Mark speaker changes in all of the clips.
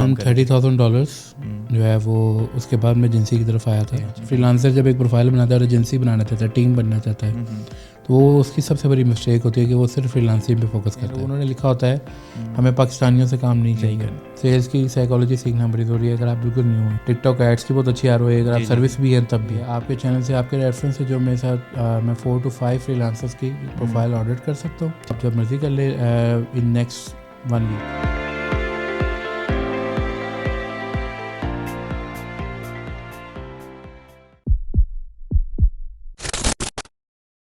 Speaker 1: $30,000 جو ہے وہ اس کے بعد میں ایجنسی کی طرف آیا تھا. فری لانسر جب ایک پروفائل بناتا ہے اور ایجنسی بنانا چاہتا ہے, ٹیم بننا چاہتا ہے, تو وہ اس کی سب سے بڑی مسٹیک ہوتی ہے کہ وہ صرف فری لانسنگ پہ فوکس کرتا ہے. انہوں نے لکھا ہوتا ہے ہمیں پاکستانیوں سے کام نہیں چاہیے. سیلس کی سائیکالوجی سیکھنا بڑی ضروری ہے اگر آپ بالکل نیو ہیں. ٹک ٹاک ایڈس کی بہت اچھی آ رہی ہے, اگر آپ سروس بھی ہیں تب بھی آپ کے چینل سے آپ کے ریفرنس سے جو میرے ساتھ میں 4 to 5 فری لانسرس کی پروفائل آڈر کر سکتا ہوں. آپ جب مرضی کر لیں ان نیکسٹ 1 week.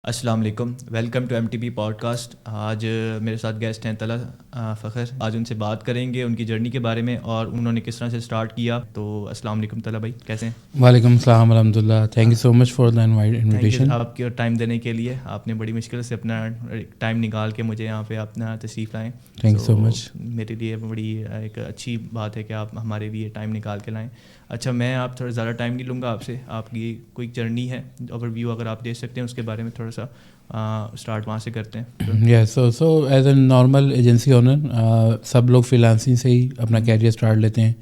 Speaker 2: السلام علیکم, welcome to M T P podcast. آج میرے ساتھ گیسٹ ہیں طلحہ فخر. آج ان سے بات کریں گے ان کی جرنی کے بارے میں اور انہوں نے کس طرح سے اسٹارٹ کیا. تو السلام علیکم طلحہ بھائی, کیسے ہیں؟
Speaker 1: وعلیکم السلام ورحمۃ اللہ. Thank you so much for the invitation.
Speaker 2: آپ کے ٹائم دینے کے لیے. آپ نے بڑی مشکل سے اپنا ٹائم نکال کے مجھے یہاں پہ اپنا تشریف لائیں.
Speaker 1: تھینک یو سو مچ.
Speaker 2: میرے لیے بڑی ایک اچھی بات ہے کہ آپ ہمارے لیے ٹائم نکال کے لائیں. اچھا, میں آپ تھوڑا زیادہ ٹائم نہیں لوں گا آپ سے. آپ کی کوئی جرنی ہے اوور ویو اگر آپ دے سکتے ہیں اس کے بارے میں تھوڑا سا اسٹارٹ وہاں سے کرتے ہیں.
Speaker 1: Yes, so as a normal agency owner سب لوگ فری لانسنگ سے ہی اپنا کیریئر اسٹارٹ لیتے ہیں.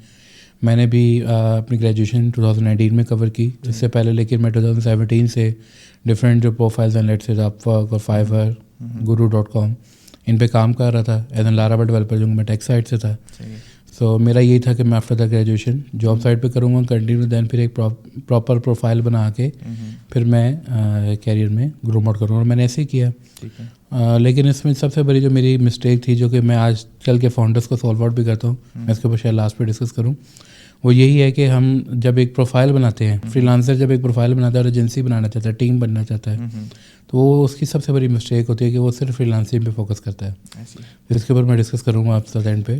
Speaker 1: میں نے بھی اپنی گریجویشن 2019 میں کور کی. اس سے پہلے لیکن میں 2017 سے ڈفرینٹ جو پروفائلز ہیں لیٹ سے اپ ورک اور فائیور, guru.com ان پہ کام کر رہا تھا ایز این لاراول ڈیولپر, جو میں ٹیک سائٹ سے تھا. سو میرا یہی تھا کہ میں after the graduation job site پہ کروں گا کنٹینیو, دین پھر ایک پراپر پروفائل بنا کے پھر میں کیریئر میں گرو موٹ کروں گا. اور میں نے ایسے ہی کیا. لیکن اس میں سب سے بڑی جو میری مسٹیک تھی, جو کہ میں آج کل کے فاؤنڈرس کو سالو آؤٹ بھی کرتا ہوں, میں اس کے اوپر شاید لاسٹ پہ ڈسکس کروں, وہ یہی ہے کہ ہم جب ایک پروفائل بناتے ہیں, فری لانسر جب ایک پروفائل بناتا ہے اور ایجنسی بنانا چاہتا ہے, ٹیم بننا چاہتا ہے, تو وہ اس کی سب سے بڑی مسٹیک ہوتی ہے کہ وہ صرف فری لانسنگ پہ فوکس کرتا ہے. اس کے اوپر میں ڈسکس کروں گا آپ سے اینڈ پہ.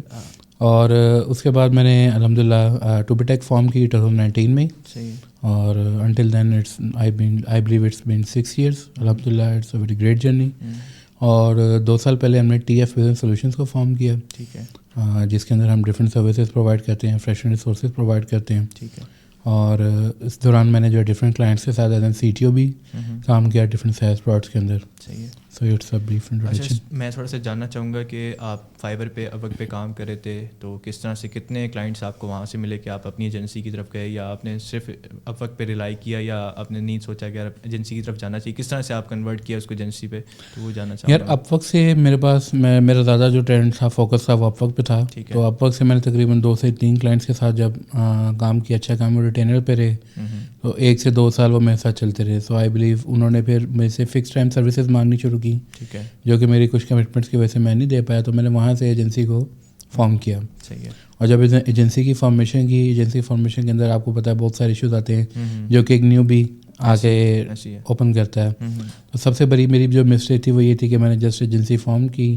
Speaker 1: اور اس کے بعد میں نے الحمد للہ ٹو بی ٹیک فارم کی 2019 میں, اور until then I believe it's been 6 years. الحمد للہ it's a very great journey. اور 2 سال پہلے ہم نے ٹی ایف بزنس سولوشنس کو فارم کیا, جس کے اندر ہم ڈفرینٹ سروسز پرووائڈ کرتے ہیں, فریش ریسورسز پرووائڈ کرتے ہیں. اور اس دوران میں نے جو ہے ڈفرینٹ کلائنٹس کے ساتھ as an C T O بھی کام کیا ڈفرینٹ سیلس پروڈکٹس کے اندر. So it's a brief introduction.
Speaker 2: میں تھوڑا سا جاننا چاہوں گا کہ آپ فائبر پہ اپ ورک پہ کام کر رہے تھے, تو کس طرح سے کتنے کلائنٹس آپ کو وہاں سے ملے کہ آپ اپنی ایجنسی کی طرف گئے, یا آپ نے صرف اپ ورک پہ ریلائی کیا, یا آپ نے نہیں سوچا کہ ایجنسی کی طرف جانا چاہیے, کس طرح سے آپ کنورٹ کیا اس کو ایجنسی پہ, تو وہ جاننا چاہوں گا.
Speaker 1: یار اپ ورک سے میرے پاس میرا زیادہ جو ٹرینڈ تھا, فوکس تھا, وہ اپ ورک پہ تھا. تو اپ ورک سے میں نے تقریباً 2 سے 3 کلائنٹس کے ساتھ جب کام کیا, اچھا کام, وہ ریٹینر پہ رہے, تو 1 سے 2 سال وہ میرے ساتھ چلتے رہے. سو آئی بلیو انہوں نے پھر میرے سے فکس ٹائم سروسز مانگنی شروع کی, جو کہ میری کچھ کمٹمنٹس کی وجہ سے میں نہیں دے پایا. تو میں نے وہاں سے ایجنسی کو فارم کیا. اور جب ایجنسی کی فارمیشن کے اندر آپ کو پتہ ہے بہت سارے ایشوز آتے ہیں, جو کہ ایک نیو بھی آ کے اوپن کرتا ہے. تو سب سے بڑی میری جو مسٹیک تھی وہ یہ تھی کہ میں نے جسٹ ایجنسی فارم کی,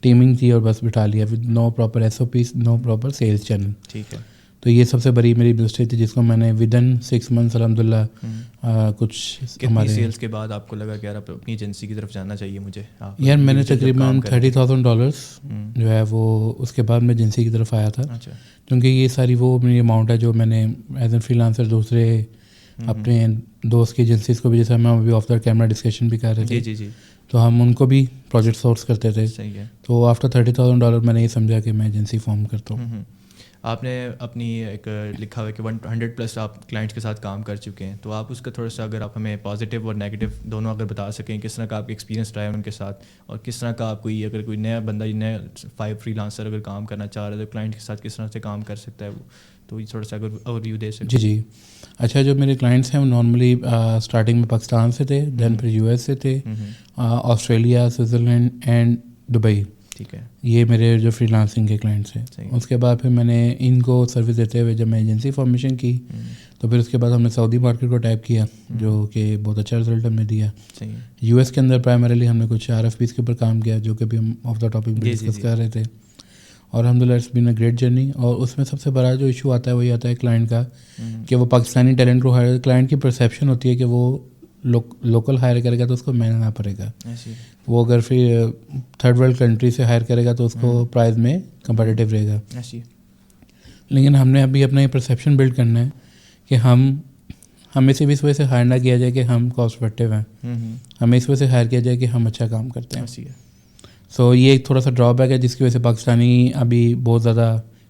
Speaker 1: ٹیمنگ تھی اور بس بٹھا لیا, with no proper S O Ps, no proper sales channel. ٹھیک ہے. تو یہ سب سے بڑی میری مسٹیک تھی, جس کو میں نے ود ان 6 months الحمد للہ کچھ ہمارے
Speaker 2: سیلس کے بعد آپ کو لگا کہ یار اپنی ایجنسی کی طرف جانا چاہیے مجھے.
Speaker 1: یار میں نے تقریباً $30,000 جو ہے وہ اس کے بعد میں ایجنسی کی طرف آیا تھا, کیونکہ یہ ساری وہ میری اماؤنٹ ہے جو میں نے ایز اے فری لانسر دوسرے اپنے دوست کی ایجنسیز کو بھی, جیسے ہم ابھی آف دا کیمرہ ڈسکشن بھی کر رہے تھے, تو ہم ان کو بھی پروجیکٹ سورس کرتے تھے. تو آفٹر $30,000 میں نے یہ سمجھا کہ میں ایجنسی فارم کرتا ہوں.
Speaker 2: آپ نے اپنی ایک لکھا ہوا کہ 100+ آپ کلائنٹس کے ساتھ کام کر چکے ہیں, تو آپ اس کا تھوڑا سا اگر آپ ہمیں پازیٹیو اور نیگیٹو دونوں اگر بتا سکیں, کس طرح کا آپ کا ایکسپیرینس رہا ہے ان کے ساتھ, اور کس طرح کا آپ کوئی اگر کوئی نیا بندہ نیا فری لانسر اگر کام کرنا چاہ رہا ہے تو کلائنٹ کے ساتھ کس طرح سے کام کر سکتا ہے وہ, تو یہ تھوڑا سا اگر اوور ویو دے سکتے.
Speaker 1: جی. اچھا, جو میرے کلائنٹس ہیں وہ نارملی اسٹارٹنگ میں پاکستان سے تھے, دین پھر یو ایس سے تھے, آسٹریلیا, سوئٹزرلینڈ اینڈ دبئی. ٹھیک ہے, یہ میرے جو فری لانسنگ کے کلائنٹس ہیں. اس کے بعد پھر میں نے ان کو سروس دیتے ہوئے جب میں ایجنسی فارمیشن کی, تو پھر اس کے بعد ہم نے سعودی مارکیٹ کو ٹیپ کیا, جو کہ بہت اچھا رزلٹ ہم نے دیا. یو ایس کے اندر پرائمریلی ہم نے کچھ RFPs کے اوپر کام کیا, جو کہ بھی ہم آف دا ٹاپک بھی ڈسکس کر رہے تھے. اور الحمد للہ it's been a great journey. اور اس میں سب سے بڑا جو ایشو آتا ہے وہی آتا ہے کلائنٹ کا, کہ وہ پاکستانی ٹیلنٹ کو ہائر, کلائنٹ کی پرسیپشن ہوتی ہے کہ وہ لوکل ہائر کرے گا تو اس کو مہنگا پڑے گا. وہ اگر پھر تھرڈ ورلڈ کنٹری سے ہائر کرے گا تو اس کو پرائز میں کمپیٹیٹیو رہے گا. لیکن ہم نے ابھی اپنا یہ پرسیپشن بلڈ کرنا ہے کہ ہمیں صرف اس وجہ سے ہائر نہ کیا جائے کہ ہم کاسٹ افیکٹیو ہیں, ہمیں اس وجہ سے ہائر کیا جائے کہ ہم اچھا کام کرتے ہیں. سو یہ ایک تھوڑا سا ڈرا بیک ہے, جس کی وجہ سے پاکستانی ابھی بہت زیادہ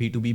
Speaker 2: B2B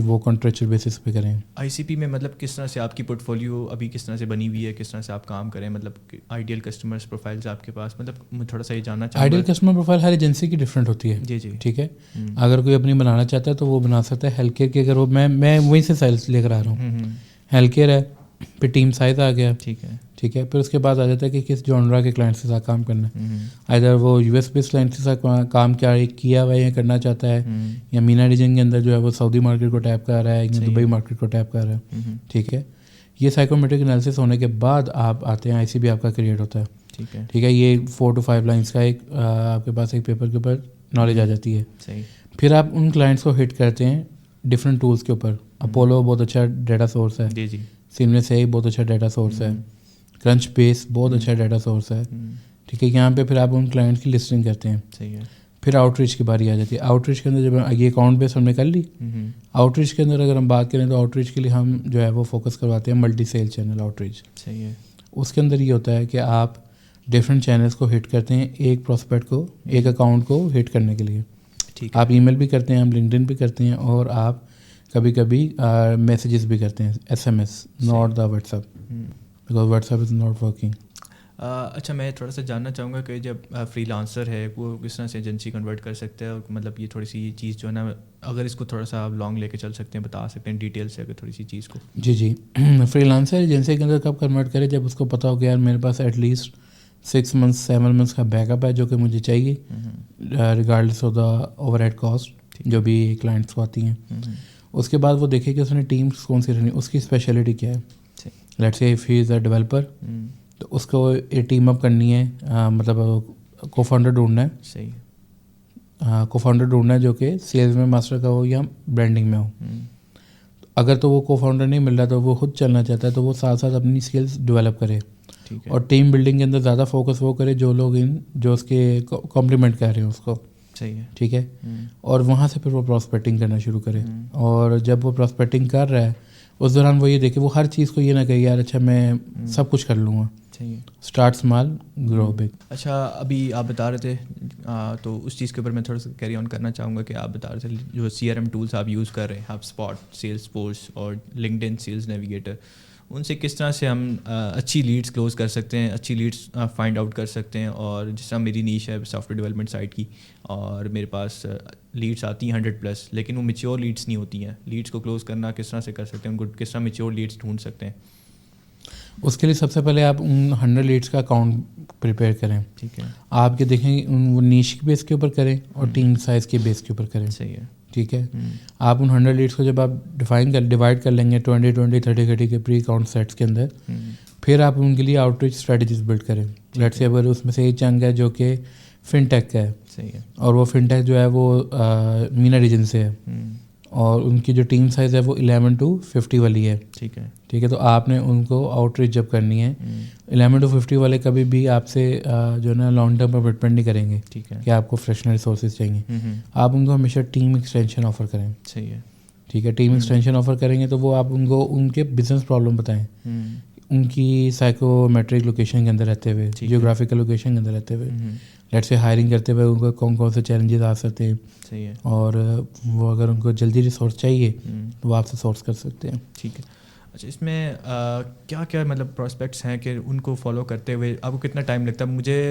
Speaker 1: وہ کانٹریکچوئل بیسس پہ کریں.
Speaker 2: آئی سی پی میں مطلب کس طرح سے آپ کی پورٹ فولیو ابھی کس طرح سے بنی ہوئی ہے, کس طرح سے آپ کام کریں, مطلب آئیڈیل کسٹمرس پروفائلز آپ کے پاس, مطلب میں تھوڑا سا یہ جاننا چاہوں گا.
Speaker 1: آئیڈیل کسٹمر پروفائل ہر ایجنسی کی ڈفرینٹ ہوتی ہے.
Speaker 2: جی جی
Speaker 1: ٹھیک ہے, اگر کوئی اپنی بنانا چاہتا ہے تو وہ بنا سکتا ہے. ہیلتھ کیئر کی اگر وہ میں وہیں سے سیلس لے کر آ رہا ہوں, ہیلتھ کیئر ہے, پھر ٹیم سائز آ گیا.
Speaker 2: ٹھیک ہے,
Speaker 1: ٹھیک ہے, پھر اس کے بعد آ جاتا ہے کہ کس جانرا کے کلائنٹ کے ساتھ کام کرنا ہے. ادھر وہ یو ایس بیس کلائنٹ کے ساتھ کام کیا ہوا ہے یا کرنا چاہتا ہے, یا مینا ریجن کے اندر جو ہے وہ سعودی مارکیٹ کو ٹیپ کر رہا ہے یا دبئی مارکیٹ کو ٹیپ کر رہا ہے. ٹھیک ہے, یہ سائیکومیٹرک انالیسس ہونے کے بعد آپ آتے ہیں, آئی سی بی آپ کا کریٹ ہوتا ہے.
Speaker 2: ٹھیک ہے,
Speaker 1: ٹھیک ہے, یہ 4 to 5 لائنس کا ایک آپ کے پاس ایک پیپر کے اوپر نالج آ جاتی ہے.
Speaker 2: صحیح.
Speaker 1: پھر آپ ان کلائنٹس کو ہٹ کرتے ہیں ڈفرینٹ ٹولس کے اوپر. اپولو بہت اچھا ڈیٹا سورس ہے,
Speaker 2: جی جی.
Speaker 1: سیملیس ہے بہت اچھا ڈیٹا سورس ہے, کرنچ بیس بہت اچھا ڈیٹا سورس ہے. ٹھیک ہے, یہاں پہ پھر آپ ان کلائنٹ کی لسٹنگ کرتے ہیں.
Speaker 2: صحیح ہے.
Speaker 1: پھر آؤٹ ریچ کی باری آ جاتی ہے. آؤٹ ریچ کے اندر جب یہ اکاؤنٹ بیس ہم نے کر لی, آؤٹ ریچ کے اندر اگر ہم بات کریں تو آؤٹ ریچ کے لیے ہم جو ہے وہ فوکس کرواتے ہیں multi sale channel outreach.
Speaker 2: صحیح ہے.
Speaker 1: اس کے اندر یہ ہوتا ہے کہ آپ ڈفرینٹ چینلس کو ہٹ کرتے ہیں ایک پراسپیکٹ کو, ایک اکاؤنٹ کو ہٹ کرنے کے لیے.
Speaker 2: ٹھیک ہے.
Speaker 1: آپ ای میل بھی کرتے ہیں, آپ لنکڈن بھی کرتے ہیں, اور آپ کبھی کبھی میسیجز بھی کرتے ہیں, S M S, not the WhatsApp, because WhatsApp is not working.
Speaker 2: اچھا, میں تھوڑا سا جاننا چاہوں گا کہ جب فری لانسر ہے وہ کس طرح سے ایجنسی کنورٹ کر سکتے ہیں, اور مطلب یہ تھوڑی سی چیز جو ہے نا, اگر اس کو تھوڑا سا آپ لانگ لے کے چل سکتے ہیں, بتا سکتے ہیں ڈیٹیل سے اگر تھوڑی سی چیز کو.
Speaker 1: جی جی, فری لانسر ایجنسی کے اندر کب کنورٹ کرے, جب اس کو پتا ہو کہ یار میرے پاس ایٹ لیسٹ 6 months 7 months کا بیک اپ ہے جو کہ مجھے چاہیے, regardless of the overhead cost جو بھی کلائنٹس کو آتی ہیں. اس کے بعد وہ دیکھے کہ اس نے ٹیمس کون سی رہنی, اس کی اسپیشلٹی کیا ہے. Let's say if he is a developer, تو اس کو ایک ٹیم اپ کرنی ہے, مطلب کو فاؤنڈر ڈھونڈنا ہے.
Speaker 2: صحیح.
Speaker 1: کو فاؤنڈر ڈھونڈنا ہے جو کہ سیلز میں ماسٹر کا ہو یا برانڈنگ میں ہو. اگر تو وہ کو فاؤنڈر نہیں مل رہا تو وہ خود چلنا چاہتا ہے, تو وہ ساتھ ساتھ اپنی اسکلس ڈیولپ کرے, اور ٹیم بلڈنگ کے اندر زیادہ فوکس وہ کرے جو لوگ جو اس کے کمپلیمنٹ کر رہے ہیں اس کو.
Speaker 2: صحیح ہے.
Speaker 1: ٹھیک ہے, اور وہاں سے پھر وہ پراسپیکٹنگ کرنا شروع کرے. اور جب وہ پراسپیکٹنگ کر رہا ہے اس دوران وہ یہ دیکھے, وہ ہر چیز کو یہ نہ کہے یار اچھا میں سب کچھ کر لوں گا. اسٹارٹ اسمال گرو بگ.
Speaker 2: اچھا, ابھی آپ بتا رہے تھے تو اس چیز کے اوپر میں تھوڑا سا کیری آن کرنا چاہوں گا کہ آپ بتا رہے تھے جو سی آر ایم ٹولس آپ یوز کر رہے ہیں, آپ اسپاٹ, سیلس فورس اور لنکڈ ان سیلس نیویگیٹر, ان سے کس طرح سے ہم اچھی لیڈس کلوز کر سکتے ہیں, اچھی لیڈس فائنڈ آؤٹ کر سکتے ہیں. اور جس طرح میری نیش ہے سافٹ ویئر ڈیولپمنٹ سائٹ کی, اور میرے پاس لیڈس آتی ہیں 100+, لیکن وہ میچیور لیڈس نہیں ہوتی ہیں. لیڈس کو کلوز کرنا کس طرح سے کر سکتے ہیں, ان کو کس طرح میچیور لیڈس ڈھونڈ سکتے ہیں.
Speaker 1: اس کے لیے سب سے پہلے آپ ان 100 لیڈس کا اکاؤنٹ پریپیئر کریں.
Speaker 2: ٹھیک ہے.
Speaker 1: آپ کے دیکھیں وہ نیش کے بیس کے اوپر کریں اور ٹیم سائز کے بیس کے اوپر کریں.
Speaker 2: صحیح ہے.
Speaker 1: ٹھیک ہے, آپ ان 100 لیڈس کو جب آپ ڈیوائڈ کر لیں گے 20-20-30-30 کے پری اکاؤنٹ سیٹس کے اندر, پھر آپ ان کے لیے آؤٹ ریچ اسٹریٹجیز بلڈ کریں. لیٹس سے اگر اس میں سے ایک چنک ہے جو کہ فن ٹیک کا ہے.
Speaker 2: صحیح ہے.
Speaker 1: اور وہ فن ٹیک جو ہے وہ مینا ریجن سے ہے, اور ان کی جو ٹیم سائز ہے وہ 11 to 50 والی ہے.
Speaker 2: ٹھیک ہے.
Speaker 1: ٹھیک ہے, تو آپ نے ان کو آؤٹ ریچ جب کرنی ہے 11 to 50 والے کبھی بھی آپ سے جو ہے نا لانگ ٹرم پر ڈپینڈ نہیں کریں گے.
Speaker 2: ٹھیک ہے.
Speaker 1: کہ آپ کو فریشنل ریسورسز چاہیے. آپ ان کو ہمیشہ ٹیم ایکسٹینشن آفر کریں.
Speaker 2: صحیح ہے.
Speaker 1: ٹھیک ہے, ٹیم ایکسٹینشن آفر کریں گے تو وہ آپ ان کو ان کے بزنس پرابلم بتائیں, ان کی سائیکو میٹرک لوکیشن کے اندر رہتے ہوئے, جیوگرافیکل لوکیشن کے اندر رہتے ہوئے, لیٹ سے ہائرنگ کرتے ہوئے ان کو کون کون سے چیلنجز آ سکتے ہیں.
Speaker 2: صحیح ہے.
Speaker 1: اور وہ اگر ان کو جلدی ریسورس چاہیے تو وہ آپ سے سورس کر سکتے ہیں.
Speaker 2: ٹھیک ہے. اچھا, اس میں کیا کیا مطلب پراسپیکٹس ہیں کہ ان کو فالو کرتے ہوئے آپ کو کتنا ٹائم لگتا ہے؟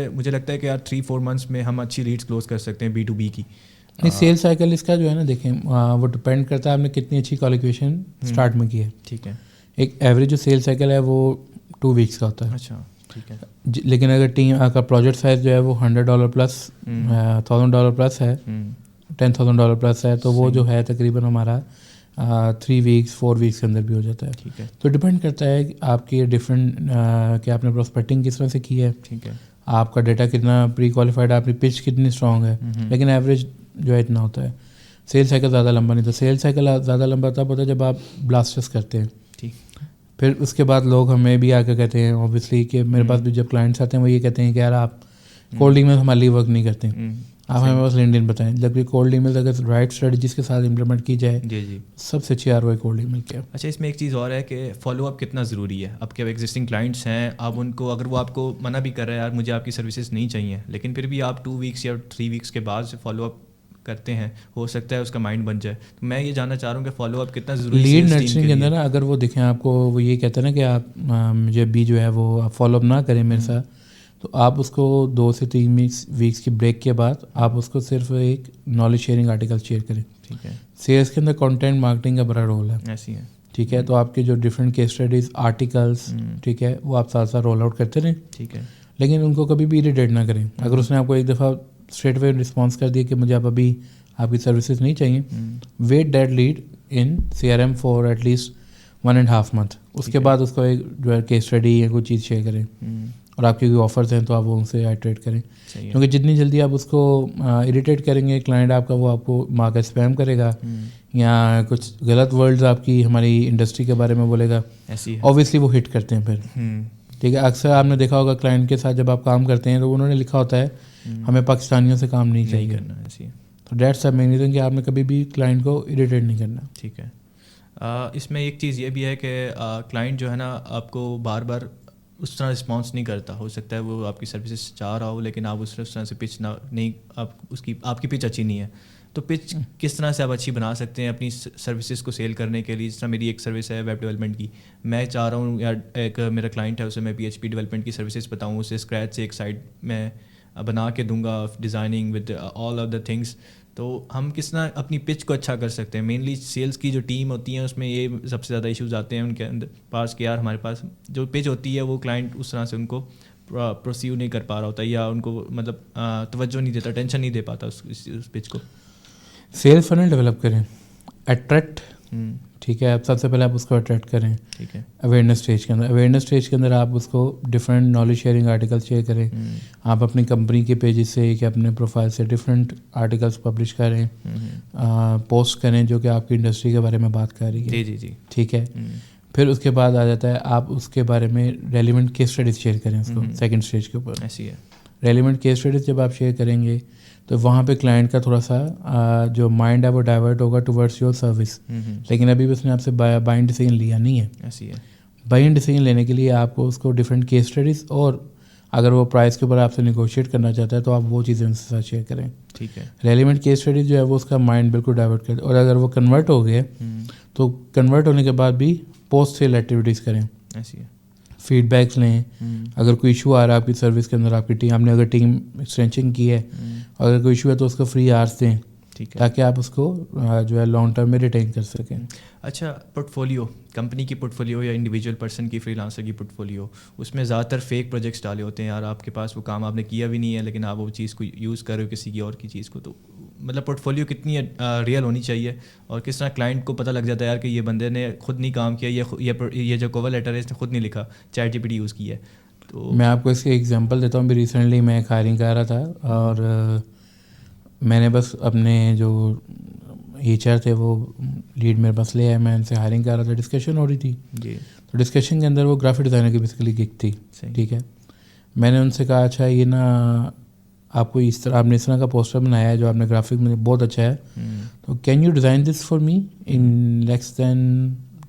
Speaker 2: مجھے لگتا ہے کہ یار 3-4 months میں ہم اچھی لیڈس کلوز کر سکتے ہیں B2B کی.
Speaker 1: نہیں, سیل سائیکل اس کا جو ہے نا دیکھیں وہ ڈپینڈ کرتا ہے آپ نے کتنی اچھی کوالیفکیشن اسٹارٹ میں کی ہے.
Speaker 2: ٹھیک ہے.
Speaker 1: ایک ایوریج جو سیل سائیکل ہے وہ 2 weeks کا ہوتا ہے.
Speaker 2: اچھا. ٹھیک ہے.
Speaker 1: لیکن اگر ٹیم کا پروجیکٹ سائز جو ہے وہ $100+ $1,000+ ہے, $10,000+ ہے, تو وہ جو ہے تقریباً ہمارا 3 weeks 4 weeks کے اندر بھی ہو جاتا ہے.
Speaker 2: ٹھیک ہے.
Speaker 1: تو ڈپینڈ کرتا ہے آپ کی ڈفرینٹ کہ آپ نے پراسپیکٹنگ کس طرح سے کی ہے.
Speaker 2: ٹھیک ہے.
Speaker 1: آپ کا ڈیٹا کتنا پری کوالیفائڈ ہے, آپ کی پچ کتنی اسٹرانگ ہے. لیکن ایوریج جو ہے اتنا ہوتا ہے. سیل سائیکل زیادہ لمبا نہیں. تو سیل سائیکل زیادہ لمبا تب ہوتا ہے جب آپ بلاسٹرس کرتے ہیں.
Speaker 2: ٹھیک.
Speaker 1: پھر اس کے بعد لوگ ہمیں بھی آ کے کہتے ہیں اوبیسلی کہ میرے پاس بھی جب کلائنٹس آتے ہیں وہ یہ کہتے ہیں کہ یار آپ کولڈ ای میل ہمارے لیے ورک نہیں کرتے, آپ ہمیں بس لنکڈ ان بتائیں. جبکہ کولڈ ای میل اگر رائٹ اسٹریٹجیز کے ساتھ امپلیمنٹ کی جائے,
Speaker 2: جی
Speaker 1: سب سے اچھی ROI کولڈ ای میل کیا.
Speaker 2: اچھا, اس میں ایک چیز اور ہے کہ فالو اپ کتنا ضروری ہے. آپ کے ایگزسٹنگ کلائنٹس ہیں, آپ ان کو اگر وہ آپ کو منع بھی کر رہے ہیں یار مجھے آپ کی سروسز نہیں چاہیے, لیکن پھر بھی آپ 2 weeks یا 3 weeks کے بعد سے فالو اپ کرتے ہیں ہو سکتا ہے اس کا مائنڈ بن جائے. تو میں یہ جاننا چاہ رہا ہوں کہ فالو اپ کتنا ضروری ہے
Speaker 1: لیڈ نرسرنگ کے اندر نا. اگر وہ دیکھیں آپ کو وہ یہ کہتے ہیں نا کہ آپ مجھے بھی جو ہے وہ آپ فالو اپ نہ کریں میرے ساتھ, تو آپ اس کو 2 سے 3 ویکس کی بریک کے بعد آپ اس کو صرف ایک نالج شیئرنگ آرٹیکل شیئر کریں.
Speaker 2: ٹھیک ہے.
Speaker 1: سیلس کے اندر کانٹینٹ مارکیٹنگ کا بڑا رول ہے.
Speaker 2: ایسی ہے.
Speaker 1: ٹھیک ہے. تو آپ کے جو ڈفرینٹ کیس اسٹڈیز آرٹیکلس ٹھیک ہے وہ آپ ساتھ ساتھ رول آؤٹ کرتے رہیں.
Speaker 2: ٹھیک ہے.
Speaker 1: لیکن ان کو کبھی بھی اریٹیٹ نہ کریں. اگر اس نے آپ کو ایک دفعہ اسٹریٹ وے رسپانس کر دیا کہ مجھے آپ ابھی آپ کی سروسز نہیں چاہیے, wait that lead in CRM for at least 1.5 month. اس کے بعد اس کو ایک جو ہے کیس اسٹڈی یا کوئی چیز شیئر کریں, اور آپ کے کوئی آفرز ہیں تو آپ وہ ان سے آئٹریٹ کریں. کیونکہ جتنی جلدی آپ اس کو اریٹیٹ کریں گے کلائنٹ آپ کا, وہ آپ کو مار کا اسپیم کرے گا یا کچھ غلط ورڈز آپ کی ہماری انڈسٹری کے بارے میں بولے گا. اوبیسلی وہ ہٹ کرتے ہیں پھر. ٹھیک ہے. اکثر آپ نے دیکھا ہوگا کلائنٹ کے ساتھ جب آپ کام کرتے ہیں تو انہوں نے لکھا ہوتا ہے ہمیں پاکستانیوں سے کام نہیں چاہیے. تو دیٹس اے مین ریزن کہ آپ نے کبھی بھی کلائنٹ کو اریٹیٹ نہیں کرنا.
Speaker 2: ٹھیک ہے. اس میں ایک چیز یہ بھی ہے کہ کلائنٹ جو ہے نا آپ کو بار بار اس طرح رسپانس نہیں کرتا. ہو سکتا ہے وہ آپ کی سروسز چاہ رہا ہو لیکن آپ اس طرح سے پچ نہیں آپ کی پچ اچھی نہیں ہے. تو پچ کس طرح سے آپ اچھی بنا سکتے ہیں اپنی سروسز کو سیل کرنے کے لیے؟ جس طرح میری ایک سروس ہے ویب ڈیولپمنٹ کی, میں چاہ رہا ہوں یا ایک میرا کلائنٹ ہے اسے میں PHP ڈیولپمنٹ کی سروسز بتاؤں, اسے اسکریچ سے ایک سائٹ میں بنا کے دوں گا designing with all of the things. تو ہم کس طرح اپنی پچ کو اچھا کر سکتے ہیں؟ مینلی سیلس کی جو ٹیم ہوتی ہیں اس میں یہ سب سے زیادہ ایشوز آتے ہیں ان کے اندر پاس کہ یار ہمارے پاس جو پچ ہوتی ہے وہ کلائنٹ اس طرح سے ان کو پروسیو نہیں کر پا رہا ہوتا, یا ان کو مطلب توجہ نہیں دیتا, ٹینشن نہیں دے پاتا اس پچ کو.
Speaker 1: سیل فنل ڈیولپ کریں, اٹریکٹ. ٹھیک ہے. سب سے پہلے آپ اس کو اٹریکٹ کریں.
Speaker 2: ٹھیک ہے.
Speaker 1: اویئرنیس اسٹیج کے اندر, اویئرنیس اسٹیج کے اندر آپ اس کو different knowledge sharing article share کریں. آپ اپنی کمپنی کے پیجز سے کہ اپنے پروفائل سے ڈفرینٹ آرٹیکلس پبلش کریں, پوسٹ کریں جو کہ آپ کی انڈسٹری کے بارے میں بات کر رہی ہے.
Speaker 2: جی.
Speaker 1: ٹھیک ہے. پھر اس کے بعد آ جاتا ہے آپ اس کے بارے میں ریلیونٹ کیس اسٹڈیز شیئر کریں اس کو سیکنڈ اسٹیج کے اوپر.
Speaker 2: ایسی ہے.
Speaker 1: ریلیونٹ کیس اسٹڈیز جب آپ شیئر کریں گے تو وہاں پہ کلائنٹ کا تھوڑا سا جو مائنڈ ہے وہ ڈائیورٹ ہوگا ٹورڈس یور سروس. لیکن ابھی بھی اس نے آپ سے بائنگ ڈیسیژن لیا نہیں ہے.
Speaker 2: ایسی ہے.
Speaker 1: بائنگ ڈیسیژن لینے کے لیے آپ کو اس کو ڈفرینٹ کیس اسٹڈیز, اور اگر وہ پرائز کے اوپر آپ سے نیگوشیٹ کرنا چاہتا ہے تو آپ وہ چیزیں ان سے ساتھ شیئر کریں.
Speaker 2: ٹھیک ہے.
Speaker 1: ریلیونٹ کیس اسٹڈیز جو ہے وہ اس کا مائنڈ بالکل ڈائیورٹ کرے, اور اگر وہ کنورٹ ہو گئے تو کنورٹ ہونے کے بعد بھی پوسٹ سیل ایکٹیویٹیز کریں.
Speaker 2: ایسی ہے.
Speaker 1: فیڈ بیکس لیں. اگر کوئی ایشو آ رہا ہے آپ کی سروس کے اندر, آپ کی ٹیم, آپ نے اگر ٹیم ایکسٹینشن کی ہے, اگر کوئی ایشو ہے تو اس کو فری آرس دیں تاکہ آپ اس کو جو ہے لانگ ٹرم میں ریٹین کر سکیں.
Speaker 2: اچھا, پورٹ فولیو, کمپنی کی پورٹ فولیو یا انڈیویجول پرسن کی فری لانسر کی پورٹ فولیو, اس میں زیادہ تر فیک پروجیکٹس ڈالے ہوتے ہیں. یار آپ کے پاس وہ کام آپ نے کیا بھی نہیں ہے لیکن آپ وہ چیز کو یوز کر رہے ہو کسی کی اور کی چیز کو. تو مطلب پورٹ فولیو کتنی ریئل ہونی چاہیے, اور کس طرح کلائنٹ کو پتہ لگ جاتا ہے یار کہ یہ بندے نے خود نہیں کام کیا, یہ جو کور لیٹر ہے اس نے خود نہیں لکھا, چیٹ GPT یوز کیا ہے. تو
Speaker 1: میں آپ کو اس کی ایگزامپل دیتا ہوں. بھی ریسنٹلی میں ایک ہائرنگ کر رہا تھا, اور میں نے بس اپنے جو HR تھے وہ لیڈ میرے پاس لے آئے, میں ان سے ہائرنگ کر رہا تھا, ڈسکشن ہو رہی تھی.
Speaker 2: جی.
Speaker 1: تو ڈسکشن کے اندر وہ گرافک ڈیزائنر کی بیسیکلی گگ تھی. ٹھیک ہے. میں نے ان سے کہا اچھا یہ نا آپ کو اس طرح آپ نے اس طرح کا پوسٹر بنایا ہے جو آپ نے گرافک میں بہت اچھا ہے, تو can you design this for me in less than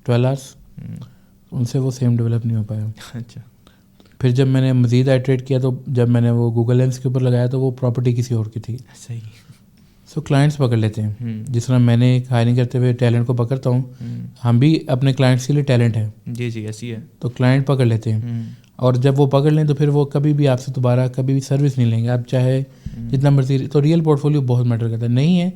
Speaker 1: 12 hours. ان سے وہ سیم ڈیولپ نہیں ہو پایا.
Speaker 2: اچھا.
Speaker 1: پھر جب میں نے مزید آئٹریٹ کیا تو جب میں نے وہ گوگل لینس کے اوپر لگایا تو وہ پراپرٹی کسی اور کی تھی.
Speaker 2: صحیح.
Speaker 1: سو کلائنٹس پکڑ لیتے ہیں. جس طرح میں نے ہائرنگ کرتے ہوئے ٹیلنٹ کو پکڑتا ہوں, ہم بھی اپنے کلائنٹس کے لیے ٹیلنٹ ہیں.
Speaker 2: جی ایسی ہے.
Speaker 1: تو کلائنٹ پکڑ لیتے ہیں, اور جب وہ پکڑ لیں تو پھر وہ کبھی بھی آپ سے دوبارہ کبھی بھی سروس نہیں لیں گے, آپ چاہے جتنا مرضی. تو ریئل پورٹ فولیو بہت میٹر کرتا ہے. نہیں ہے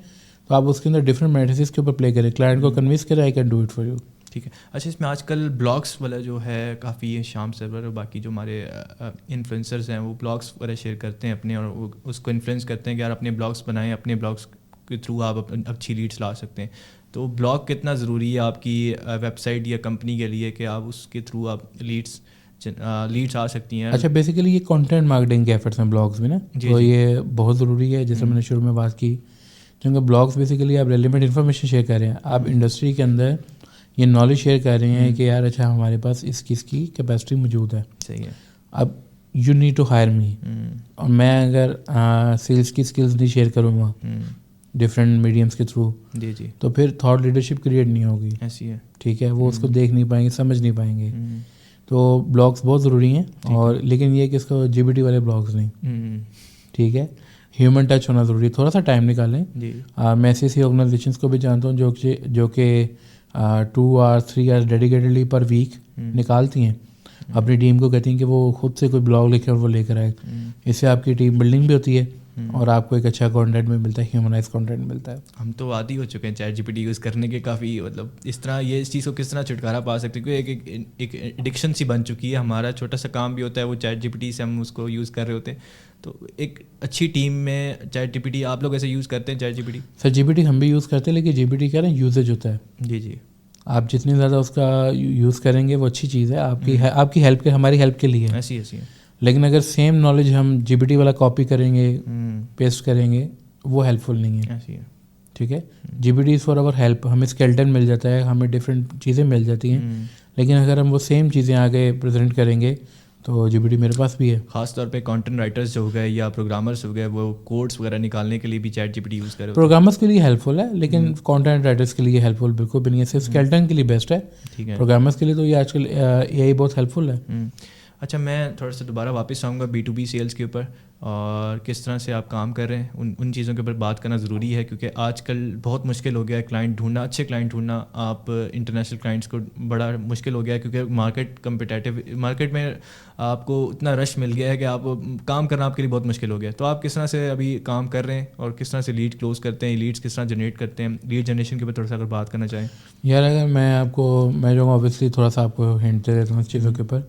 Speaker 1: تو آپ اس کے اندر ڈفرینٹ میٹرسز کے اوپر پلے کریں, کلائنٹ کو کنوینس کریں I can do it for you.
Speaker 2: ٹھیک ہے. اچھا, اس میں آج کل بلاگس والا جو ہے کافی شام سرور اور باقی جو ہمارے انفلوئنسرز ہیں وہ بلاگس وغیرہ شیئر کرتے ہیں اپنے, اور وہ اس کو انفلوئنس کرتے ہیں کہ یار اپنے بلاگس بنائیں, اپنے بلاگس کے تھرو آپ اچھی لیڈس لا سکتے ہیں. تو بلاگ کتنا ضروری ہے آپ کی ویب سائٹ یا کمپنی کے لیے کہ آپ اس کے تھرو آپ لیڈس آ سکتی ہیں؟
Speaker 1: اچھا, بیسیکلی یہ کانٹینٹ مارکیٹنگ کے ایفرٹس ہیں بلاگس میں نا, تو یہ بہت ضروری ہے. جیسے میں نے شروع میں بات کی, کیونکہ بلاگس بیسیکلی آپ ریلیونٹ انفارمیشن شیئر کر رہے ہیں, آپ انڈسٹری کے اندر یہ نالج شیئر کر رہے ہیں کہ یار اچھا ہمارے پاس اس چیز کی کیپیسٹی موجود ہے.
Speaker 2: صحیح ہے.
Speaker 1: اب یو نیڈ ٹو ہائر می, اور میں اگر سیلس کی اسکلز نہیں شیئر کروں گا ڈفرینٹ میڈیمس کے تھرو,
Speaker 2: جی
Speaker 1: تو پھر تھاٹ لیڈرشپ کریٹ نہیں ہوگی.
Speaker 2: ایسی ہے.
Speaker 1: ٹھیک ہے. وہ اس کو دیکھ نہیں پائیں گے, سمجھ نہیں پائیں گے. تو بلاگس بہت ضروری ہیں, اور لیکن یہ کہ اس کو GPT والے بلاگس نہیں. ٹھیک ہے. ہیومن ٹچ ہونا ضروری ہے, تھوڑا سا ٹائم نکالیں.
Speaker 2: جی
Speaker 1: میں ایسی آرگنائزیشنس کو بھی جانتا ہوں جو کہ 2 hours 3 hours ڈیڈیکیٹڈلی پر ویک نکالتی ہیں, اپنی ٹیم کو کہتی ہیں کہ وہ خود سے کوئی بلاگ لکھے اور وہ لے کر آئے. اس سے آپ کی ٹیم بلڈنگ بھی ہوتی ہے اور آپ کو ایک اچھا کانٹینٹ بھی ملتا ہے, ہیومنائز کانٹینٹ ملتا ہے.
Speaker 2: ہم تو عادی ہو چکے ہیں chat G P T use کرنے کے کافی, مطلب اس طرح یہ اس چیز کو کس طرح چھٹکارا پا سکتے ہیں, کیونکہ ایک ایڈکشن سی بن چکی ہے. ہمارا چھوٹا سا کام بھی ہوتا ہے وہ چیٹ جی پی ٹی سے ہم اس کو یوز کر رہے ہوتے ہیں. تو ایک اچھی ٹیم میں چیٹ جی پی ٹی آپ لوگ ایسے یوز کرتے ہیں چیٹ جی پی ٹی؟
Speaker 1: سر جی پی ٹی ہم بھی یوز کرتے ہیں, لیکن جی پی ٹی کیا نا یوزیج ہوتا ہے.
Speaker 2: جی جی,
Speaker 1: آپ جتنی زیادہ اس کا یوز کریں گے وہ اچھی چیز ہے, آپ کی ہیلپ کے, ہماری ہیلپ کے لیے.
Speaker 2: ایسی ہے.
Speaker 1: لیکن اگر سیم نالج ہم جی پی ٹی والا کاپی کریں گے, پیسٹ کریں گے, وہ ہیلپ فل نہیں ہے.
Speaker 2: ایسی ہے.
Speaker 1: ٹھیک ہے, G P T is for our help. ہمیں اسکیلٹن مل جاتا ہے, ہمیں ڈفرینٹ چیزیں مل جاتی ہیں, لیکن اگر ہم وہ سیم چیزیں آگے پریزنٹ کریں گے تو جی پی ٹی میرے پاس بھی ہے.
Speaker 2: خاص طور پہ کانٹینٹ رائٹرز جو ہو گئے یا پروگرامرز ہو گئے, وہ کوڈس وغیرہ نکالنے کے لیے بھی chat G P T use کرے.
Speaker 1: پروگرامرس کے لیے ہیلپ فل ہے, لیکن کانٹینٹ رائٹرس کے لیے ہیلپ فل بالکل بھی نہیں ہے. صرف اسکیلٹن کے لیے بیسٹ ہے.
Speaker 2: ٹھیک ہے,
Speaker 1: پروگرامرس کے لیے تو یہ آج کل اے آئی بہت ہیلپ فل ہے.
Speaker 2: اچھا, میں تھوڑا سا دوبارہ واپس آؤں گا B2B سیلس کے اوپر, اور کس طرح سے آپ کام کر رہے ہیں ان چیزوں کے اوپر بات کرنا ضروری ہے, کیونکہ آج کل بہت مشکل ہو گیا ہے کلائنٹ ڈھونڈنا, اچھے کلائنٹ ڈھونڈنا. آپ انٹرنیشنل کلائنٹس کو بڑا مشکل ہو گیا ہے, کیونکہ مارکیٹ کمپٹیٹیو, مارکیٹ میں آپ کو اتنا رش مل گیا ہے کہ آپ کام کرنا آپ کے لیے بہت مشکل ہو گیا ہے. تو آپ کس طرح سے ابھی کام کر رہے ہیں اور کس طرح سے لیڈ کلوز کرتے ہیں, لیڈس کس طرح جنریٹ کرتے ہیں, لیڈ جنریشن کے اوپر تھوڑا سا اگر بات کرنا چاہیں.
Speaker 1: یار اگر میں جو اوبیسلی تھوڑا سا آپ کو ہنٹ دے دیتا ہوں اس چیزوں کے اوپر.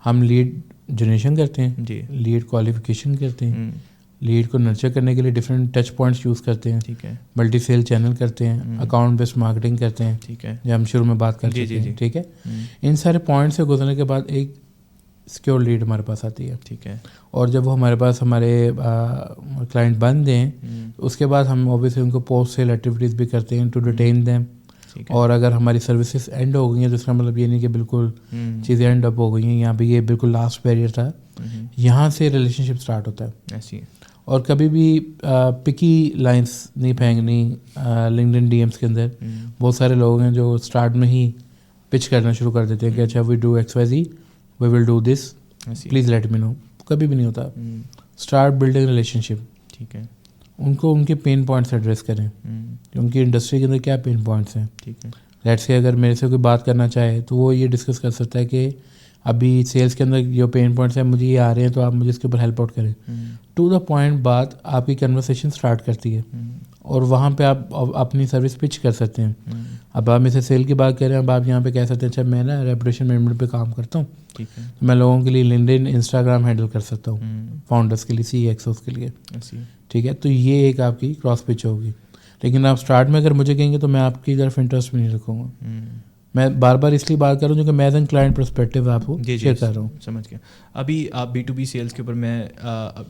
Speaker 1: ہم لیڈ جنریشن کرتے ہیں,
Speaker 2: جی,
Speaker 1: لیڈ کوالیفیکیشن کرتے ہیں, لیڈ کو نرچر کرنے کے لیے ڈفرینٹ ٹچ پوائنٹس یوز کرتے ہیں.
Speaker 2: ٹھیک ہے,
Speaker 1: ملٹی سیل چینل کرتے ہیں, اکاؤنٹ بیسڈ مارکیٹنگ کرتے ہیں.
Speaker 2: ٹھیک ہے,
Speaker 1: جو ہم شروع میں بات کر چکے ہیں. ٹھیک ہے, ان سارے پوائنٹ سے گزرنے کے بعد ایک سیکیور لیڈ ہمارے پاس آتی ہے.
Speaker 2: ٹھیک ہے,
Speaker 1: اور جب وہ ہمارے پاس ہمارے کلائنٹ بن دیں, اس کے بعد ہم اوبیسلی ان کو پوسٹ سیل ایکٹیویٹیز بھی کرتے ہیں ٹو ڈیٹین دیم. اور اگر ہماری سروسز اینڈ ہو گئی ہیں تو اس کا مطلب یہ نہیں کہ بالکل چیزیں اینڈ اپ ہو گئی ہیں, یہاں پہ یہ بالکل لاسٹ بیریئر تھا, یہاں سے ریلیشن شپ اسٹارٹ ہوتا ہے.
Speaker 2: ایسی ہے.
Speaker 1: اور کبھی بھی پکی لائنس نہیں پھینکنی. لنکڈن ڈی ایمس کے اندر بہت سارے لوگ ہیں جو اسٹارٹ میں ہی پچ کرنا شروع کر دیتے ہیں کہ اچھا we do X Y Z, we will do this, please let me know. کبھی بھی نہیں ہوتا. Start building relationship.
Speaker 2: ٹھیک ہے,
Speaker 1: ان کو ان کے پین پوائنٹس ایڈریس کریں کہ ان کی انڈسٹری کے اندر کیا پین پوائنٹس ہیں.
Speaker 2: ٹھیک ہے,
Speaker 1: لیٹس سے اگر میرے سے کوئی بات کرنا چاہے تو وہ یہ ڈسکس کر سکتا ہے کہ ابھی سیلس کے اندر جو پین پوائنٹس ہیں مجھے یہ آ رہے ہیں, تو آپ مجھے اس کے اوپر ہیلپ آؤٹ کریں. ٹو دا پوائنٹ بات آپ کی کنورسیشن اسٹارٹ کرتی ہے, اور وہاں پہ آپ اپنی سروس پچ کر سکتے ہیں. اب آپ اسے سیل کی بات کر رہے ہیں, اب آپ یہاں پہ کہہ سکتے ہیں اچھا میں نا ریپوٹیشن مینجمنٹ پہ کام کرتا ہوں,
Speaker 2: ٹھیک ہے,
Speaker 1: میں لوگوں کے لیے لنکڈن انسٹاگرام ہینڈل کر سکتا ہوں, فاؤنڈرس کے لیے, سی ایکسوز کے لیے. ٹھیک ہے, تو یہ ایک آپ کی کراس پچ ہوگی. لیکن آپ اسٹارٹ میں اگر مجھے کہیں گے تو میں آپ کی طرف انٹرسٹ بھی نہیں رکھوں گا. میں بار بار اس لیے بات کر رہا ہوں کیونکہ میں ایز این کلائنٹ پرسپیکٹیو آپ کو شیئر کر رہا ہوں.
Speaker 2: سمجھ گیا. ابھی آپ B2B سیلس کے اوپر میں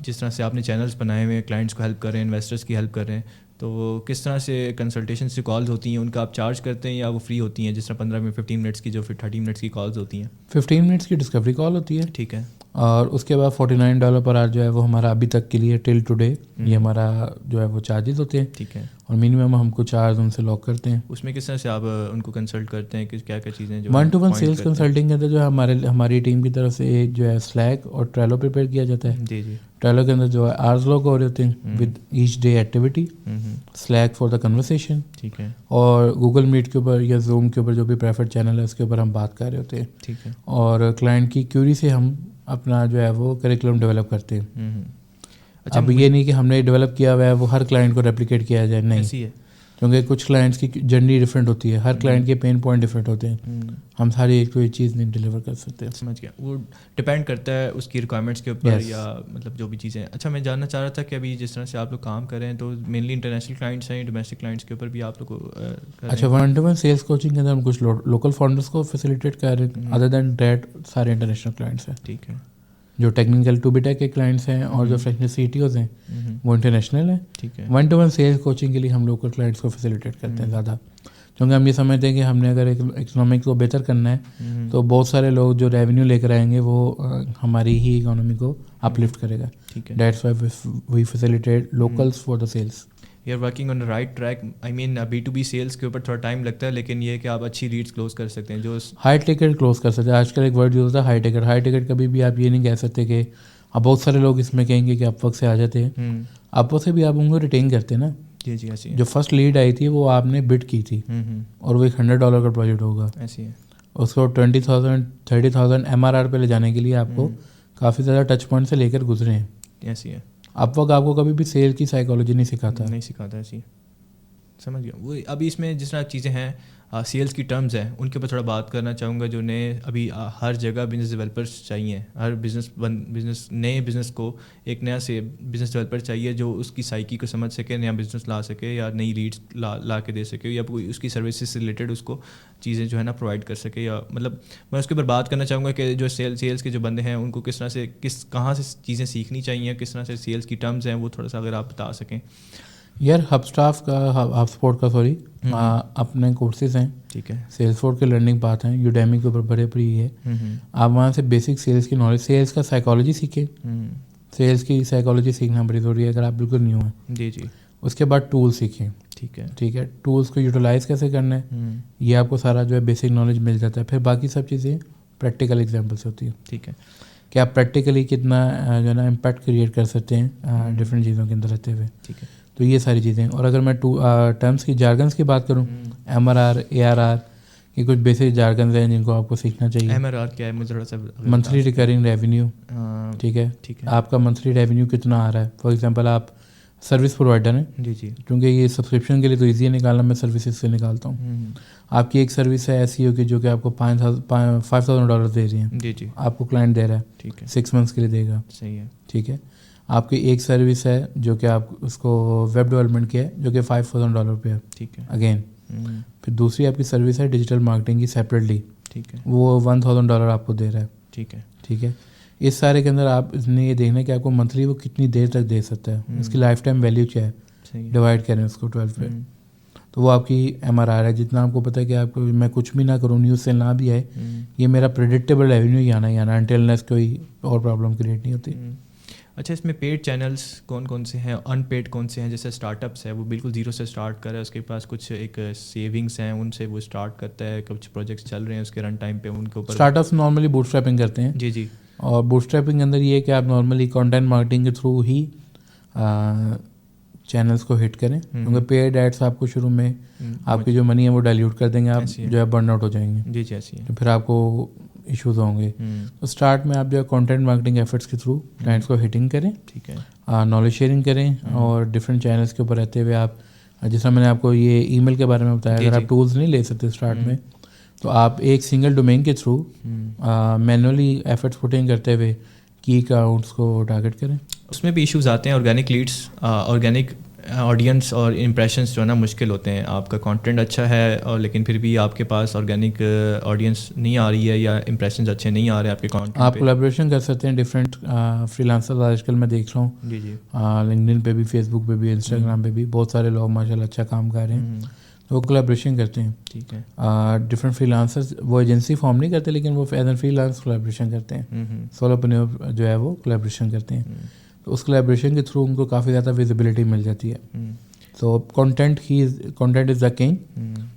Speaker 2: جس طرح سے آپ نے چینلس بنائے ہوئے ہیں, کلائنٹس کو ہیلپ کر رہے ہیں, انویسٹرس کی ہیلپ کر رہے ہیں, تو کس طرح سے کنسلٹیشن سے کالز ہوتی ہیں, ان کا آپ چارج کرتے ہیں یا وہ فری ہوتی ہیں, جس طرح 15 منٹس کی جو پھر 30 منٹس کی کالز ہوتی ہیں؟
Speaker 1: 15 منٹس کی ڈسکوری کال ہوتی ہے.
Speaker 2: ٹھیک ہے,
Speaker 1: اور اس کے بعد $49 پر آر جو ہے وہ ہمارا ابھی تک کے لیے ٹل ٹوڈے یہ ہمارا جو ہے وہ چارجز ہوتے ہیں.
Speaker 2: ٹھیک ہے,
Speaker 1: اور منیمم ہم کو چارج ان سے لاک کرتے ہیں.
Speaker 2: اس میں کس طرح سے آپ ان کو کنسلٹ کرتے ہیں کہ کیا کیا چیزیں جو
Speaker 1: 1-to-1 سیلس کنسلٹنگ کے اندر جو ہے ہماری ٹیم کی طرف سے ایک جو ہے سلیک اور ٹریلو پریپیئر کیا جاتا ہے.
Speaker 2: جی جی,
Speaker 1: ٹریلو کے اندر جو ہے آرز لاک ہو رہے ہوتے ہیں with each day activity, sleek for the conversation.
Speaker 2: ٹھیک ہے,
Speaker 1: اور گوگل میٹ کے اوپر یا زوم کے اوپر جو بھی پریفرڈ چینل ہے اس کے اوپر ہم بات کر رہے ہوتے ہیں.
Speaker 2: ٹھیک ہے,
Speaker 1: اور کلائنٹ کی کیوری سے ہم اپنا جو ہے وہ کریکولم ڈیولپ کرتے ہیں. اب یہ نہیں کہ ہم نے ڈیولپ کیا ہوا ہے وہ ہر کلائنٹ کو ریپلیکیٹ کیا جائے, نہیں,
Speaker 2: ایسی ہے,
Speaker 1: کیونکہ کچھ کلائنٹس کی جرنی ڈفرینٹ ہوتی ہے, ہر کلائنٹ کے پین پوائنٹ ڈفرینٹ ہوتے ہیں, ہم ساری ایک کوئی چیز نہیں ڈلیور کر سکتے.
Speaker 2: سمجھ گیا, وہ ڈپینڈ کرتا ہے اس کی ریکوائرمنٹس کے اوپر یا مطلب جو بھی چیزیں. اچھا, میں جاننا چاہ رہا تھا کہ ابھی جس طرح سے آپ لوگ کام کر رہے ہیں تو مینلی انٹرنیشنل کلائنٹس ہیں, ڈومیسٹک کلائنٹس کے اوپر بھی آپ لوگ
Speaker 1: اچھا 1-to-1 سیلس کوچنگ کے اندر ہم کچھ لوکل فاؤنڈرس کو فیسیلیٹیٹ کر رہے ہیں, ادر دین دیٹ سارے انٹرنیشنل کلائنٹس ہیں.
Speaker 2: ٹھیک ہے,
Speaker 1: جو ٹیکنیکل ٹو بی ٹیک کے کلائنٹس ہیں اور جو فریشنر سی ٹی اوز ہیں وہ انٹرنیشنل ہیں.
Speaker 2: ٹھیک ہے,
Speaker 1: 1-to-1 سیلس کوچنگ کے لیے ہم لوکل کلائنٹس کو فیسیلیٹیٹ کرتے ہیں زیادہ, کیونکہ ہم یہ سمجھتے ہیں کہ ہم نے اگر اکنامک کو بہتر کرنا ہے تو بہت سارے لوگ جو ریونیو لے کر آئیں گے وہ ہماری ہی اکانومی کو اپ لفٹ کرے گا.
Speaker 2: ٹھیک ہے,
Speaker 1: that's why we facilitate locals for the sales.
Speaker 2: You are working on the right track. I mean B2B sales کے اوپر تھوڑا ٹائم لگتا ہے, لیکن یہ کہ آپ اچھی لیڈس کلوز کر سکتے ہیں جو
Speaker 1: ہائی ٹکٹ کلوز کر سکتے ہیں. آج کل ایک ورڈ یوز ہوتا ہے ہائی ٹکٹ. ہائی ٹکٹ کبھی بھی آپ یہ نہیں کہہ سکتے کہ اب بہت سارے لوگ اس میں کہیں گے کہ اپ ورک سے آ جاتے ہیں، اپ ورک سے بھی آپ ان کو ریٹین کرتے ہیں نا.
Speaker 2: جی جی ایسی ہے.
Speaker 1: جو فرسٹ لیڈ آئی تھی وہ آپ نے بڈ کی تھی اور وہ ایک $100 کا پروجیکٹ ہوگا.
Speaker 2: ایسی ہے.
Speaker 1: اس کو 20,000 30,000 MRR پہ لے جانے کے لیے آپ کو کافی زیادہ ٹچ پوائنٹ سے لے کر گزرے ہیں.
Speaker 2: ایسی ہے.
Speaker 1: اپ ورک آپ کو کبھی بھی سیل کی سائیکالوجی نہیں سکھاتا.
Speaker 2: ایسی سمجھ گیا. وہ ابھی اس میں جس طرح چیزیں ہیں سیلس کی ٹرمز ہیں ان کے اوپر تھوڑا بات کرنا چاہوں گا. جو نئے ابھی ہر جگہ بزنس ڈیولپرس چاہیے. ہر نئے بزنس کو ایک نیا سے بزنس ڈیولپر چاہیے جو اس کی سائیکی کو سمجھ سکے, نیا بزنس لا سکے یا نئی لیڈس لا کے دے سکے, یا کوئی اس کی سروسز سے ریلیٹڈ اس کو چیزیں جو ہے نا پرووائڈ کر سکے. یا مطلب میں اس کے اوپر بات کرنا چاہوں گا کہ جو سیلس کے جو بندے ہیں ان کو کس طرح سے کہاں سے چیزیں سیکھنی چاہیے, کس طرح سے سیلس کی ٹرمز ہیں وہ تھوڑا سا اگر آپ بتا سکیں.
Speaker 1: یار ہب اسپورٹ کا اپنے کورسز ہیں,
Speaker 2: ٹھیک ہے,
Speaker 1: سیلس فورس کے لرننگ پاتھ ہیں, یوڈیمی کے اوپر بڑے پری ہے. آپ وہاں سے بیسک سیلس کی نالج, سیلس کا سائیکالوجی سیکھیں. سیلس کی سائیکالوجی سیکھنا بڑی ضروری ہے اگر آپ بالکل نیو ہیں.
Speaker 2: جی جی.
Speaker 1: اس کے بعد ٹول سیکھیں. ٹھیک ہے, ٹولس کو یوٹیلائز کیسے کرنا ہے یہ آپ کو سارا جو ہے بیسک نالج مل جاتا ہے. پھر باقی سب چیزیں پریکٹیکل ایگزامپل سے ہوتی ہیں.
Speaker 2: ٹھیک ہے,
Speaker 1: کہ آپ پریکٹیکلی کتنا جو ہے نا امپیکٹ کریٹ کر سکتے ہیں ڈفرینٹ چیزوں کے اندر رہتے ہوئے.
Speaker 2: ٹھیک ہے,
Speaker 1: تو یہ ساری چیزیں. اور اگر میں ٹرمس کی جارگنس کی بات کروں, MRR ARR یہ کچھ بیسک جارگنز ہیں جن کو آپ کو سیکھنا چاہیے.
Speaker 2: MRR کیا ہے مجھے تھوڑا سا.
Speaker 1: Monthly recurring revenue. ٹھیک ہے, آپ کا منتھلی ریونیو کتنا آ رہا ہے. فار ایگزامپل آپ سروس پرووائڈر ہیں,
Speaker 2: جی جی,
Speaker 1: کیونکہ یہ سبسکرپشن کے لیے تو ایزی ہے نکالنا, میں سروسز سے نکالتا ہوں. آپ کی ایک سروس ہے ایسی ہو کہ جو کہ آپ کو $5,000 دے رہی ہیں.
Speaker 2: جی جی,
Speaker 1: آپ کو کلائنٹ دے رہا ہے,
Speaker 2: ٹھیک ہے,
Speaker 1: 6 months کے لیے دے گا.
Speaker 2: صحیح ہے.
Speaker 1: ٹھیک ہے, آپ کی ایک سروس ہے جو کہ آپ اس کو ویب ڈیولپمنٹ کی ہے جو کہ $5,000 پہ ہے.
Speaker 2: ٹھیک ہے,
Speaker 1: اگین پھر دوسری آپ کی سروس ہے ڈیجیٹل مارکیٹنگ کی سیپریٹلی.
Speaker 2: ٹھیک ہے,
Speaker 1: وہ $1,000 آپ کو دے رہا ہے.
Speaker 2: ٹھیک ہے,
Speaker 1: ٹھیک ہے. اس سارے کے اندر آپ نے یہ دیکھنا ہے کہ آپ کو منتھلی وہ کتنی دیر تک دے سکتا ہے, اس کی لائف ٹائم ویلیو کیا ہے, ڈیوائڈ کریں اس کو 12 پہ. تو وہ آپ کی MRR ہے. جتنا آپ کو پتہ ہے کہ آپ کو میں کچھ بھی نہ کروں, نیوز سے نہ بھی آئے, یہ میرا پریڈکٹیبل ریونیو ہی آنا انٹلنس کوئی اور پرابلم کریٹ نہیں ہوتی.
Speaker 2: اچھا, اس میں پیڈ چینلز کون کون سے ہیں, ان پیڈ کون سے ہیں؟ جیسے اسٹارٹ اپس ہے وہ بالکل زیرو سے اسٹارٹ کر رہا ہے, اس کے پاس کچھ ایک سیونگس ہیں ان سے وہ اسٹارٹ کرتا ہے, کچھ پروجیکٹس چل رہے ہیں اس کے رن ٹائم پہ ان کے اوپر.
Speaker 1: Startups normally bootstrapping کرتے ہیں.
Speaker 2: جی جی,
Speaker 1: اور بوٹ اسٹریپنگ کے اندر یہ ہے کہ آپ نارملی کانٹینٹ مارکیٹنگ کے تھرو ہی چینلس کو ہٹ کریں, کیونکہ پیڈ ایڈس آپ کو شروع میں آپ کی جو منی ہے وہ ڈائلیوٹ کر دیں گے, آپ جو ہے برن آؤٹ ہو جائیں گے.
Speaker 2: جی جی, ایسی ہے.
Speaker 1: تو پھر آپ کو ایشوز ہوں گے. تو اسٹارٹ میں آپ جو ہے کانٹینٹ مارکیٹنگ ایفرٹس کے تھرو کلائنٹس کو ہٹنگ کریں.
Speaker 2: ٹھیک ہے,
Speaker 1: نالج شیئرنگ کریں, اور ڈفرینٹ چینلس کے اوپر رہتے ہوئے آپ, جس طرح میں نے آپ کو یہ ای میل کے بارے میں بتایا, اگر آپ ٹولس نہیں لے سکتے اسٹارٹ میں تو آپ ایک سنگل ڈومین کے تھرو مینولی ایفرٹس پٹنگ کرتے ہوئے کی اکاؤنٹس کو ٹارگیٹ کریں. اس
Speaker 2: میں بھی ایشوز آتے ہیں, آرگینک لیڈس, آرگینک آڈینس اور امپریشنس جو ہے نا مشکل ہوتے ہیں. آپ کا کانٹینٹ اچھا ہے اور لیکن پھر بھی آپ کے پاس آرگینک آڈینس نہیں آ رہی ہے یا امپریشنز اچھے نہیں آ رہے آپ کے کانٹینٹ.
Speaker 1: آپ کولیبریشن کر سکتے ہیں ڈفرینٹ فری لانسرز. آج کل میں دیکھ رہا ہوں
Speaker 2: جی جی,
Speaker 1: لنکڈن پہ بھی, فیس بک پہ بھی, انسٹاگرام پہ بھی بہت سارے لوگ ماشاء اللہ اچھا کام کر رہے ہیں, تو وہ کولیبریشن کرتے ہیں.
Speaker 2: ٹھیک ہے,
Speaker 1: ڈفرینٹ فری لانسرز وہ ایجنسی فارم نہیں کرتے لیکن وہ as an free lance collaboration کرتے ہیں. سولوپreneur جو ہے وہ کولیبریشن کرتے ہیں. تو اس کولیبریشن کے تھرو ان کو کافی زیادہ ویزیبلٹی مل جاتی ہے. تو کانٹینٹ از دا کنگ.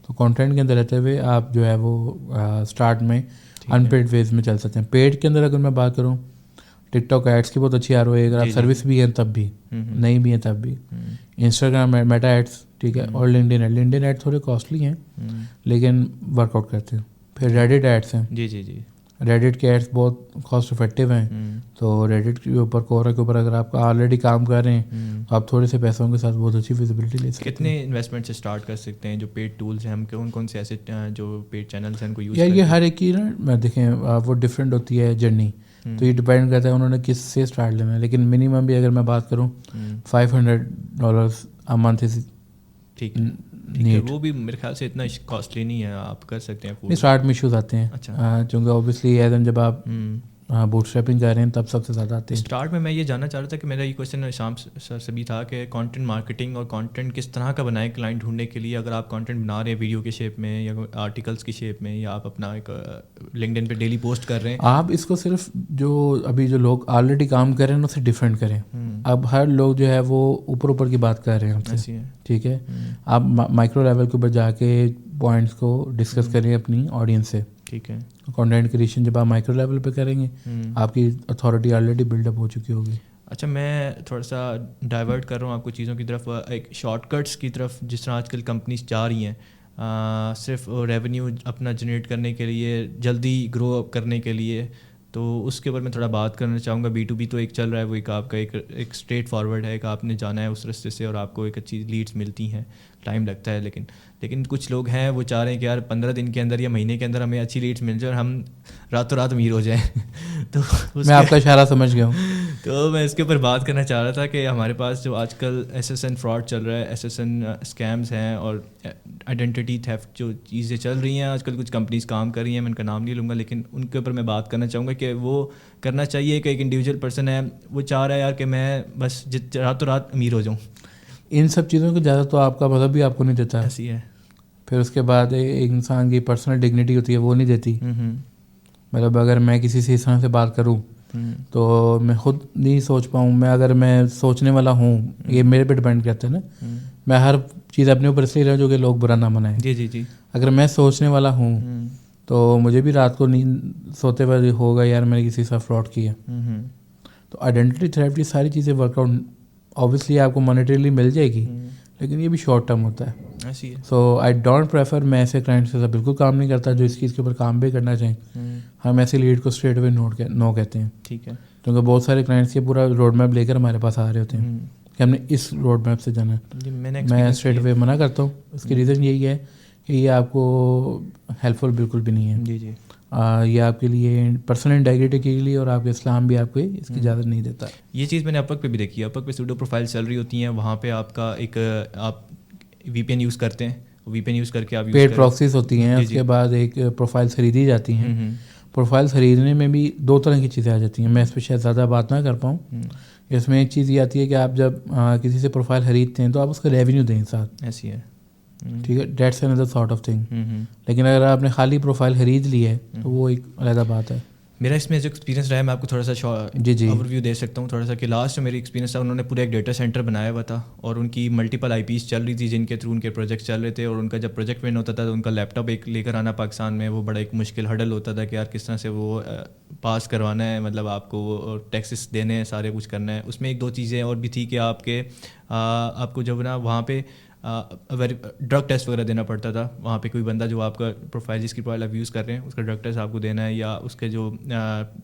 Speaker 1: تو کانٹینٹ کے اندر رہتے ہوئے آپ جو ہے وہ اسٹارٹ میں ان پیڈ ویز میں چل سکتے ہیں. پیڈ کے اندر اگر میں بات کروں, ٹک ٹاک ایڈس کی بہت اچھی ROI ہے, اگر آپ سروس بھی ہیں تب بھی, نہیں بھی ہیں تب بھی. انسٹاگرام میٹا ایڈس, ٹھیک ہے, اور لنکڈن ایڈ تھوڑے کاسٹلی ہیں لیکن ورک آؤٹ کرتے ہیں. پھر ریڈٹ ایڈس ہیں.
Speaker 2: جی جی جی,
Speaker 1: ریڈٹ کے ایڈس بہت کاسٹ افیکٹو ہیں. تو ریڈٹ کے اوپر کورا کے اوپر اگر آپ آلریڈی کام کر رہے ہیں تو آپ تھوڑے سے پیسوں کے ساتھ بہت اچھی ویزیبلٹی لے سکتے ہیں.
Speaker 2: کتنے انویسٹمنٹ سے اسٹارٹ کر سکتے ہیں جو پیڈ ٹولس ہیں, ہم کون کون سے ایسے جو پیڈ چینلس ہیں ان کو یوز
Speaker 1: یا یہ ہر ایک کی نا دیکھیں وہ ڈفرینٹ ہوتی ہے جرنی, تو یہ ڈپینڈ کرتا ہے انہوں نے کس سے اسٹارٹ لینا ہے. لیکن منیمم بھی اگر میں بات کروں $500 a month.
Speaker 2: ٹھیک ہے, وہ بھی میرے خیال سے اتنا کاسٹلی نہیں ہے, آپ کر سکتے ہیں.
Speaker 1: اسٹارٹ میں ایشوز آتے ہیں.
Speaker 2: اچھا,
Speaker 1: چونکہ اوبیسلی ایز جب آپ بوٹ اسٹریپنگ کر رہے ہیں تب سب سے زیادہ آتے ہیں.
Speaker 2: اسٹارٹ میں یہ جاننا چاہ رہا تھا کہ میرا یہ کویشچن شام سر سے بھی تھا کہ کانٹینٹ مارکیٹنگ اور کانٹینٹ کس طرح کا بنائیں کلائنٹ ڈھونڈنے کے لیے. اگر آپ کانٹینٹ بنا رہے ہیں ویڈیو کے شیپ میں یا آرٹیکلس کی شیپ میں, یا آپ اپنا ایک لنکڈن پہ ڈیلی پوسٹ کر رہے ہیں, آپ
Speaker 1: اس کو صرف جو ابھی جو لوگ آلریڈی کام کر رہے ہیں اس سے ڈیفرنٹ کریں. اب ہر لوگ جو ہے وہ اوپر کی بات کر رہے ہیں آپ سے, ٹھیک ہے. آپ مائکرو لیول کے اوپر جا کے پوائنٹس کو ڈسکس کریں اپنی آڈینس سے.
Speaker 2: ٹھیک ہے.
Speaker 1: کنٹینٹ کریشن جب آپ مائکرو لیول پہ کریں گے آپ کی اتھارٹی آلریڈی بلڈ اپ ہو چکی ہوگی.
Speaker 2: اچھا میں تھوڑا سا ڈائیورٹ کر رہا ہوں آپ کو چیزوں کی طرف, ایک شارٹ کٹس کی طرف جس طرح آج کل کمپنیز جا رہی ہیں صرف ریونیو اپنا جنریٹ کرنے کے لیے, جلدی گرو اپ کرنے کے لیے, تو اس کے اوپر میں تھوڑا بات کرنا چاہوں گا. B2B تو ایک چل رہا ہے, وہ ایک آپ کا ایک اسٹریٹ فارورڈ ہے, ایک آپ نے جانا ہے اس رستے سے اور آپ کو ایک اچھی لیڈس ملتی ہیں, ٹائم لگتا ہے لیکن کچھ لوگ ہیں وہ چاہ رہے ہیں کہ یار 15 دن کے اندر یا مہینے کے اندر ہمیں اچھی لیڈس مل جائے اور ہم راتوں رات امیر ہو جائیں. تو
Speaker 1: میں آپ کا اشارہ سمجھ گیا ہوں.
Speaker 2: تو میں اس کے اوپر بات کرنا چاہ رہا تھا کہ ہمارے پاس جو آج کل SSN فراڈ چل رہا ہے, SSN اسکیمز ہیں اور آئیڈینٹی تھیفٹ جو چیزیں چل رہی ہیں آج کل, کچھ کمپنیز کام کر رہی ہیں, میں ان کا نام نہیں لوں گا, لیکن ان کے اوپر میں بات کرنا چاہوں گا کہ وہ کرنا چاہیے کہ ایک انڈیویجول پرسن ہے وہ چاہ رہا ہے یار کہ میں بس راتوں رات امیر ہو جاؤں.
Speaker 1: ان سب چیزوں کو زیادہ تو آپ کا مذہب بھی آپ کو نہیں دیتا.
Speaker 2: ایسی ہے.
Speaker 1: پھر اس کے بعد ایک انسان کی پرسنل ڈگنیٹی ہوتی ہے وہ نہیں دیتی. مطلب اگر میں کسی سے اس طرح سے بات کروں تو میں خود نہیں سوچ پاؤں, میں اگر میں سوچنے والا ہوں, یہ میرے پہ ڈپینڈ کرتا ہے نا, میں ہر چیز اپنے اوپر اس لیے رہا جو کہ لوگ برا نہ منائیں.
Speaker 2: جی.
Speaker 1: اگر میں سوچنے والا ہوں تو مجھے بھی رات کو نیند سوتے ہوئے ہوگا یار میں نے کسی سے فراڈ کیا. تو آئیڈینٹی تھیفٹ یہ ساری چیزیں ورک آؤٹ اوبیسلی آپ کو مانیٹریلی مل جائے گی, لیکن یہ بھی شارٹ ٹرم ہوتا ہے.
Speaker 2: ایسی ہے.
Speaker 1: سو آئی ڈونٹ پریفر, میں ایسے کلائنٹس کے ساتھ بالکل کام نہیں کرتا جو اس چیز کے اوپر کام بھی کرنا چاہیں. ہم ایسی لیڈ کو اسٹریٹ اوے نو کہتے ہیں.
Speaker 2: ٹھیک ہے.
Speaker 1: کیونکہ بہت سارے کلائنٹس یہ پورا روڈ میپ لے کر ہمارے پاس آ رہے ہوتے ہیں کہ ہم نے اس روڈ میپ سے جانا ہے. میں اسٹریٹ اوے منع کرتا ہوں. اس کی ریزن یہی ہے کہ یہ آپ کو ہیلپ فل بالکل بھی نہیں ہے.
Speaker 2: جی.
Speaker 1: یہ آپ کے لیے پرسنل انٹیگریٹی کے لیے اور آپ کے اسلام بھی آپ کو اس کی اجازت نہیں دیتا.
Speaker 2: یہ چیز میں نے اپک پہ بھی دیکھی ہے. اپک پہ سوڈو پروفائل چل رہی ہوتی ہیں, وہاں پہ آپ کا ایک آپ VPN یوز کرتے ہیں, VPN یوز کر کے آپ
Speaker 1: پیڈ پراکسیز ہوتی ہیں. اس کے بعد ایک پروفائلس خریدی جاتی ہیں. پروفائلس خریدنے میں بھی 2 طرح کی چیزیں آ جاتی ہیں. میں اس پہ شاید زیادہ بات نہ کر پاؤں. اس میں ایک چیز یہ آتی ہے کہ آپ جب کسی سے پروفائل خریدتے ہیں تو آپ اس کا ریونیو دیں ساتھ.
Speaker 2: ایسی ہے.
Speaker 1: ٹھیک ہے, that's another sort of thing. لیکن اگر آپ نے خالی پروفائل خرید لی ہے تو وہ ایک علیحدہ بات ہے.
Speaker 2: میرا اس میں جو ایکسپیرینس رہا ہے میں آپ کو تھوڑا سا اوور ویو دے سکتا ہوں تھوڑا سا کہ لاسٹ میری ایکسپیرینس تھا, انہوں نے پورا ایک ڈیٹا سینٹر بنایا ہوا تھا اور ان کی ملٹیپل IPs چل رہی تھی جن کے تھرو ان کے پروجیکٹ چل رہے تھے, اور ان کا جب پروجیکٹ ون ہوتا تھا تو ان کا لیپ ٹاپ ایک لے کر آنا پاکستان میں وہ بڑا ایک مشکل ہڈل ہوتا تھا کہ یار کس طرح سے وہ پاس کروانا ہے, مطلب آپ کو ٹیکسز دینے ہیں, سارے کچھ کرنا ہے. اس میں 1-2 چیزیں اور بھی تھی کہ آپ کو جب نا وہاں پہ ڈرگ ٹیسٹ وغیرہ دینا پڑتا تھا. وہاں پہ کوئی بندہ جو آپ کا پروفائل جس کی پروفائل آپ یوز کر رہے ہیں اس کا ڈرگ ٹیسٹ آپ کو دینا ہے, یا اس کے جو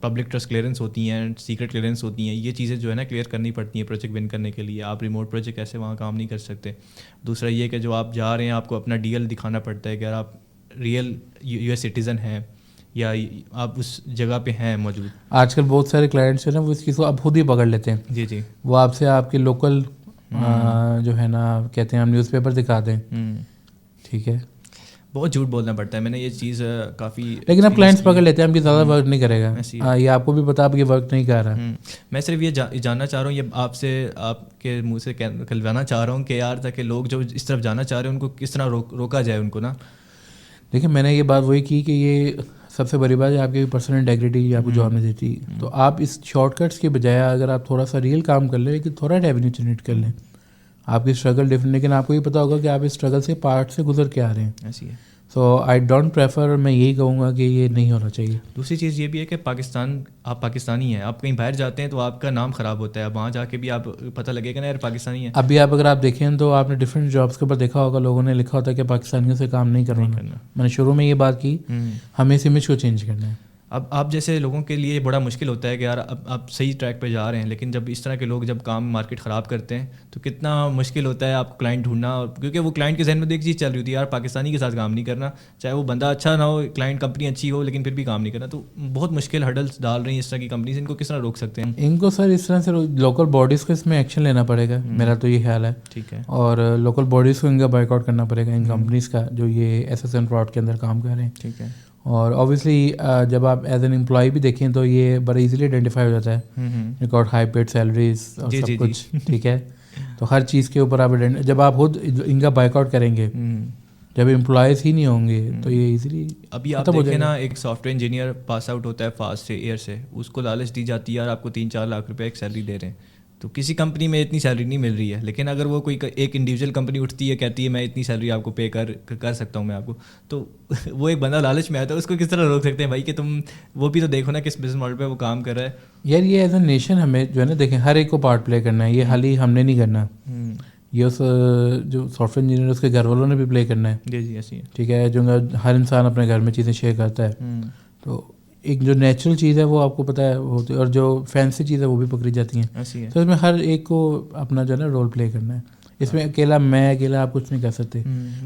Speaker 2: پبلک ٹرسٹ کلیئرنس ہوتی ہیں, سیکرٹ کلیئرنس ہوتی ہیں, یہ چیزیں جو ہے نا کلیئر کرنی پڑتی ہیں پروجیکٹ ون کرنے کے لیے. آپ ریموٹ پروجیکٹ ایسے وہاں کام نہیں کر سکتے. دوسرا یہ کہ جو آپ جا رہے ہیں آپ کو اپنا DL دکھانا پڑتا ہے کہ اگر آپ ریئل US سٹیزن ہیں یا آپ اس جگہ پہ ہیں موجود.
Speaker 1: آج کل بہت سارے کلائنٹس ہیں نا وہ اس چیز کو اب خود ہی پکڑ لیتے ہیں.
Speaker 2: جی.
Speaker 1: وہ آپ سے آپ کے لوکل جو ہے نا کہتے ہیں ہم نیوز پیپر دکھا دیں. ٹھیک ہے,
Speaker 2: بہت جھوٹ بولنا پڑتا ہے. میں نے یہ چیز کافی,
Speaker 1: لیکن اب کلائنٹس پکڑ لیتے ہیں ہم کی زیادہ ورک نہیں کرے گا, یہ آپ کو بھی پتا آپ یہ ورک نہیں کر رہا.
Speaker 2: میں صرف یہ جاننا چاہ رہا ہوں, یہ آپ کے منہ سے کھلوانا چاہ رہا ہوں کہ یار تاکہ لوگ جو اس طرف جانا چاہ رہے ہیں ان کو کس طرح روکا جائے ان کو نا.
Speaker 1: دیکھیں میں نے یہ بات وہی کی کہ یہ سب سے بڑی بات ہے آپ کی پرسنل انٹیگریٹی آپ کو جاب نہیں دیتی. تو آپ اس شارٹ کٹس کے بجائے اگر آپ تھوڑا سا ریئل کام کر لیں لیکن تھوڑا ریونیو جنریٹ کر لیں, آپ کی اسٹرگل ڈفرینٹ, لیکن آپ کو یہ پتا ہوگا کہ آپ اس اسٹرگل سے پارٹ سے گزر کے آ رہے ہیں.
Speaker 2: ایسی ہے.
Speaker 1: سو آئی ڈونٹ پریفر, میں یہی کہوں گا کہ یہ نہیں ہونا چاہیے.
Speaker 2: دوسری چیز یہ بھی ہے کہ آپ پاکستانی ہیں, آپ کہیں باہر جاتے ہیں تو آپ کا نام خراب ہوتا ہے. اب وہاں جا کے بھی آپ پتہ لگے گا نا یار پاکستانی ہیں.
Speaker 1: ابھی آپ اگر آپ دیکھیں تو آپ نے ڈفرینٹ جابس کے اوپر دیکھا ہوگا لوگوں نے لکھا ہوتا ہے کہ پاکستانیوں سے کام نہیں کرنا. میں نے شروع میں یہ بات کی, ہمیں اس امیج کو چینج کرنا ہے.
Speaker 2: اب آپ جیسے لوگوں کے لیے بڑا مشکل ہوتا ہے کہ یار اب آپ صحیح ٹریک پہ جا رہے ہیں, لیکن جب اس طرح کے لوگ جب کام مارکیٹ خراب کرتے ہیں تو کتنا مشکل ہوتا ہے آپ کلائنٹ ڈھونڈنا, کیونکہ وہ کلائنٹ کے ذہن میں ایک چیز چل رہی ہوتی ہے یار پاکستانی کے ساتھ کام نہیں کرنا, چاہے وہ بندہ اچھا نہ ہو, کلائنٹ کمپنی اچھی ہو, لیکن پھر بھی کام نہیں کرنا. تو بہت مشکل ہڈلس ڈال رہی ہیں اس طرح کی کمپنیز. ان کو کس طرح روک سکتے ہیں؟
Speaker 1: ان کو سر اس طرح سے لوکل باڈیز کو اس میں ایکشن لینا پڑے گا, میرا تو یہ خیال ہے.
Speaker 2: ٹھیک ہے.
Speaker 1: اور لوکل باڈیز کو ان کا بائیک آؤٹ کرنا پڑے گا, ان کمپنیز کا جو یہ SSN فراڈ کے اندر کام کر رہے ہیں.
Speaker 2: ٹھیک ہے.
Speaker 1: اور اوبیسلی جب آپ ایز این امپلائی بھی دیکھیں تو یہ بڑا ایزیلی آئیڈینٹیفائی ہو جاتا ہے, ریکارڈ ہائی پیڈ سیلریز اور سب کچھ. ٹھیک ہے, تو ہر چیز کے اوپر آپ جب آپ خود ان کا بائیک آؤٹ کریں گے, جب امپلائیز ہی نہیں ہوں گے تو یہ ایزیلی.
Speaker 2: ابھی آپ دیکھیں نا ایک soft where engineer pass out ہوتا ہے فاسٹ سے ایئر سے, اس کو لالچ دی جاتی ہے یار آپ کو 3-4 لاکھ روپے ایک سیلری دے رہے ہیں, تو کسی کمپنی میں اتنی سیلری نہیں مل رہی ہے، لیکن اگر وہ کوئی ایک انڈیویجول کمپنی اٹھتی ہے کہتی ہے میں اتنی سیلری آپ کو پے کر سکتا ہوں میں آپ کو، تو وہ ایک بندہ لالچ میں آتا ہے، اس کو کس طرح روک سکتے ہیں بھائی کہ تم وہ بھی تو دیکھو نا کس بزنس ماڈل پہ وہ کام کر رہا ہے.
Speaker 1: یار یہ ایز اے نیشن ہمیں جو ہے نا دیکھیں ہر ایک کو پارٹ پلے کرنا ہے، یہ خالی ہم نے نہیں کرنا، یہ اس جو سافٹ ویئر انجینئر اس کے گھر والوں نے بھی پلے کرنا ہے.
Speaker 2: جی جی ایسی ہے.
Speaker 1: ٹھیک ہے، جو ہر انسان اپنے گھر میں چیزیں شیئر کرتا ہے، تو ایک جو نیچرل چیز ہے وہ آپ کو پتہ ہے ہوتی ہے، اور جو فینسی چیز ہے وہ بھی پکڑی جاتی ہیں. تو اس میں ہر ایک کو اپنا جو ہے نا رول پلے کرنا ہے. اس میں اکیلا آپ کچھ نہیں کر سکتے،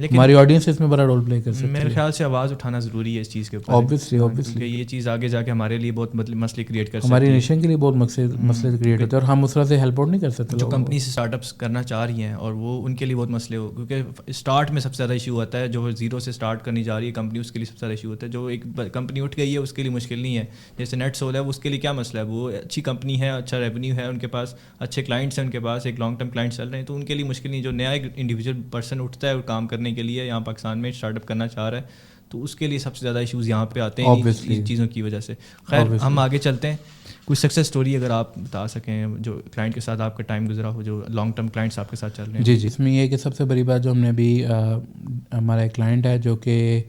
Speaker 1: ہماری آڈینس اس میں بڑا رول پلے کر سکتے ہیں.
Speaker 2: میرے خیال سے آواز اٹھانا ضروری ہے اس چیز کے اوپر،
Speaker 1: آبویسلی
Speaker 2: کیونکہ یہ چیز آگے جا کے ہمارے لیے بہت مسئلے کریٹ کر سکتی ہے،
Speaker 1: ہماری نیشن کے لیے بہت مسئلے کریٹ ہوتے ہیں، اور ہم اس طرح سے ہیلپ آؤٹ نہیں کر سکتے.
Speaker 2: جو کمپنی سے اسٹارٹ اپس کرنا چاہ رہی ہیں اور وہ ان کے لیے بہت مسئلے ہو، کیونکہ اسٹارٹ میں سب سے زیادہ ایشو ہوتا ہے. جو زیرو سے اسٹارٹ کرنی جا رہی ہے کمپنی اس کے لیے سب سے زیادہ ایشو ہوتا ہے. جو ایک کمپنی اٹھ گئی ہے اس کے لیے مشکل نہیں ہے، جیسے نیٹ سول ہے اس کے لیے کیا مسئلہ ہے، وہ اچھی کمپنی ہے، اچھا ریونیو ہے ان کے پاس، اچھے کلائنٹس ہیں ان کے پاس، ایک لانگ ٹرم کلائنٹس چل رہے ہیں، تو ان کے لیے مشکل نہیں. جو نیا ایک انڈیویجول پرسن اٹھتا ہے اور کام کرنے کے لیے یہاں پاکستان میں اسٹارٹ اپ کرنا چاہ رہا ہے، تو اس کے لیے سب سے زیادہ ایشوز یہاں پہ آتے ہیں ان چیزوں کی وجہ سے. خیر ہم آگے چلتے ہیں. کوئی سکسیس اسٹوری اگر آپ بتا سکیں جو کلائنٹ کے ساتھ آپ کا ٹائم گزرا ہو، جو لانگ ٹرم کلائنٹس آپ کے ساتھ چل رہے ہیں.
Speaker 1: جی اس میں یہ ہے کہ سب سے بڑی بات جو ہم نے ابھی ہمارا ایک کلائنٹ ہے جو کہ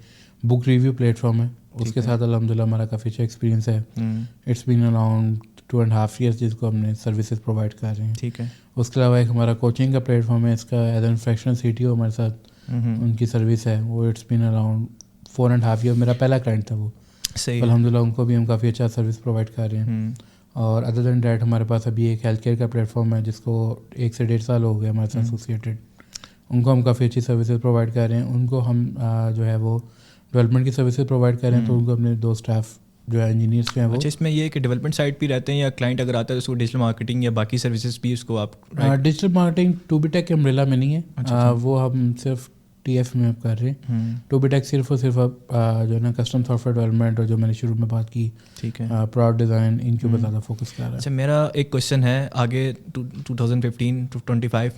Speaker 1: بک ریویو پلیٹ فارم ہے، اس کے ساتھ الحمدللہ ہمارا کافی اچھا ایکسپیرینس ہے. اٹس بین اراؤنڈ 2.5 ایئرس جس کو ہم نے سروسز پرووائڈ کر رہے ہیں.
Speaker 2: ٹھیک ہے.
Speaker 1: اس کے علاوہ ایک ہمارا کوچنگ کا پلیٹ فارم ہے، اس کا ایز این فریکشنل CTO ہمارے ساتھ ان کی سروس ہے، وہ اٹس بین اراؤنڈ 4.5 ایئر. میرا پہلا کلائنٹ تھا وہ،
Speaker 2: صحیح
Speaker 1: الحمدللہ ان کو بھی ہم کافی اچھا سروس پرووائڈ کر رہے ہیں. اور ادر دین دیٹ ہمارے پاس ابھی ایک ہیلتھ کیئر کا پلیٹ فارم ہے جس کو 1 سے 1.5 سال ہو گئے ہمارے ساتھ ایسوسیٹیڈ. ان کو ہم کافی اچھی سروسز پرووائڈ کر رہے ہیں. ان کو ہم جو ہے وہ ڈیولپمنٹ کی سروسز پرووائڈ کر رہے ہیں، تو ان کو اپنے 2 اسٹاف جو ہے انجینئرس پہ ہیں وہ.
Speaker 2: اچھا اس میں یہ کہ ڈیولپمنٹ سائڈ پہ رہتے ہیں یا کلائنٹ اگر آتا ہے تو اس کو ڈیجیٹل مارکیٹنگ یا باقی سروسز بھی اس کو آپ
Speaker 1: ڈیجیٹل مارکیٹنگ ٹو بی ٹیک کے امبریلا میں نہیں ہے، وہ ہم صرف TF میں کر رہے ہیں. ٹو بی ٹیک صرف اور صرف جو ہے نا کسٹم سافٹ ویئر ڈیولپمنٹ اور جو میں نے شروع میں بات کی
Speaker 2: ٹھیک ہے
Speaker 1: پروڈکٹ ڈیزائن ان کے اوپر زیادہ فوکس کر رہا ہے.
Speaker 2: اچھا میرا ایک کویشچن ہے آگے 2015 to 25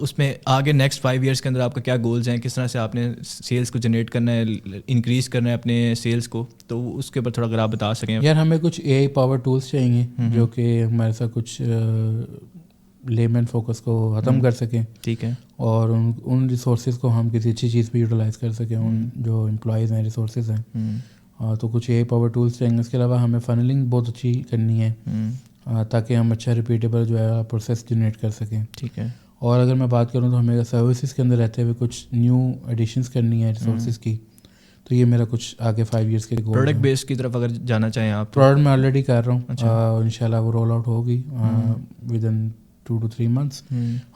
Speaker 2: اس میں آگے نیکسٹ 5 ایئرس کے اندر آپ کا کیا گولز ہیں، کس طرح سے آپ نے سیلس کو جنریٹ کرنا ہے، انکریز کرنا ہے اپنے سیلس کو، تو اس کے اوپر تھوڑا اگر آپ بتا سکیں.
Speaker 1: یار ہمیں کچھ AI پاور ٹولس چاہیے جو کہ ہمارے ساتھ کچھ لیمن فوکس کو ختم کر سکیں.
Speaker 2: ٹھیک ہے.
Speaker 1: اور ان ریسورسز کو ہم کسی اچھی چیز پہ یوٹیلائز کر سکیں، ان جو امپلائیز ہیں ریسورسز ہیں. تو کچھ AI پاور ٹولس چاہیے. اس کے علاوہ ہمیں فنلنگ بہت اچھی کرنی ہے تاکہ ہم اچھا ریپیٹیبل جو ہے پروسیس جنریٹ کر سکیں.
Speaker 2: ٹھیک ہے.
Speaker 1: اور اگر میں بات کروں تو ہمیں سروسز کے اندر رہتے ہوئے کچھ نیو ایڈیشنس کرنی ہے ریسورسز کی. تو یہ میرا کچھ آگے 5 ایئرس کے گول.
Speaker 2: پروڈکٹ بیس کی طرف اگر جانا چاہیں آپ؟
Speaker 1: پروڈکٹ میں آلریڈی کر رہا ہوں، انشاءاللہ وہ رول آؤٹ ہوگی ود ان 2 to 3 months.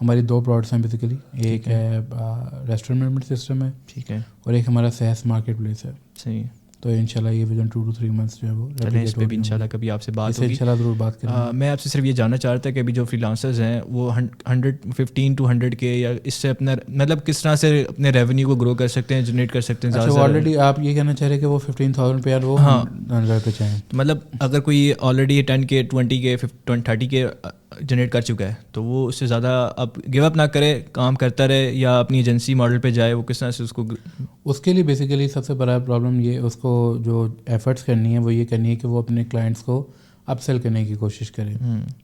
Speaker 1: ہماری 2 پروڈکٹس ہیں بیسیکلی، ایک ہے ریسٹورینٹ مینجمنٹ سسٹم ہے، ٹھیک ہے، اور ایک ہمارا سیس مارکیٹ پلیس ہے.
Speaker 2: صحیح.
Speaker 1: تو انشاءاللہ یہ ود ان 2 to 3 months جو ہے وہ
Speaker 2: اس پہ بھی انشاءاللہ کبھی آپ سے بات ہوگی،
Speaker 1: انشاءاللہ ضرور بات کریں گے.
Speaker 2: میں آپ سے صرف یہ جاننا چاہ رہا تھا کہ ابھی جو فری لانسرز ہیں وہ 115 to 100K یا اس سے اپنا مطلب کس طرح سے اپنے ریونیو کو گرو کر سکتے ہیں، جنریٹ کر سکتے ہیں.
Speaker 1: اچھا آلریڈی آپ یہ کہنا چاہ رہے کہ وہ 15,000 پہ وہ 100 پہ چاہیں.
Speaker 2: مطلب اگر کوئی already 10K 20K 30K generate کر چکا ہے تو وہ اس سے زیادہ اب گیو اپ نہ کرے، کام کرتا رہے یا اپنی ایجنسی ماڈل پہ جائے، وہ کس طرح سے اس
Speaker 1: کے لیے بیسیکلی سب سے بڑا پرابلم یہ اس کو جو ایفرٹس کرنی ہے وہ یہ کرنی ہے کہ وہ اپنے کلائنٹس کو اپ سیل کرنے کی کوشش کرے.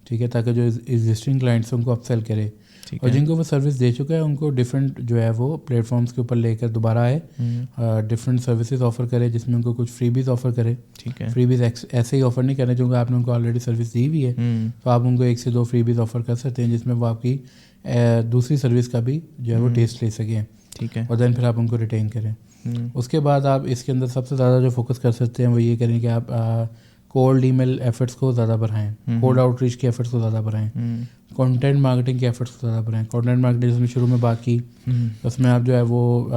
Speaker 1: ٹھیک ہے، تاکہ جو ایگزسٹنگ کلائنٹس ہیں ان کو اپ سیل کرے، اور جن کو وہ سروس دے چکا ہے ان کو ڈفرینٹ جو ہے وہ پلیٹ فارمس کے اوپر لے کر دوبارہ آئے، ڈفرینٹ سروسز آفر کرے جس میں ان کو کچھ فری بیز آفر کرے. ٹھیک ہے، فری بیز ایسے ہی آفر نہیں کرنے چونکہ آپ نے ان کو آلریڈی سروس دی ہوئی ہے، تو آپ ان کو 1 سے 2 فری بیز آفر کر سکتے ہیں جس میں وہ آپ کی دوسری سروس کا بھی جو ہے وہ ٹیسٹ لے سکیں. ٹھیک ہے، اور دین پھر آپ ان کو ریٹین کریں. اس کے بعد آپ اس کے اندر سب سے زیادہ جو فوکس کر سکتے ہیں وہ یہ کریں کہ آپ کولڈ ای میل ایفرٹس کو زیادہ بڑھائیں، کولڈ آؤٹ ریچ کے ایفرٹس کو زیادہ بڑھائیں، کانٹینٹ مارکیٹنگ کے ایفرٹس کو زیادہ بڑھائیں. کانٹینٹ مارکیٹنگ جس میں شروع میں بات کی، اس میں آپ جو ہے وہ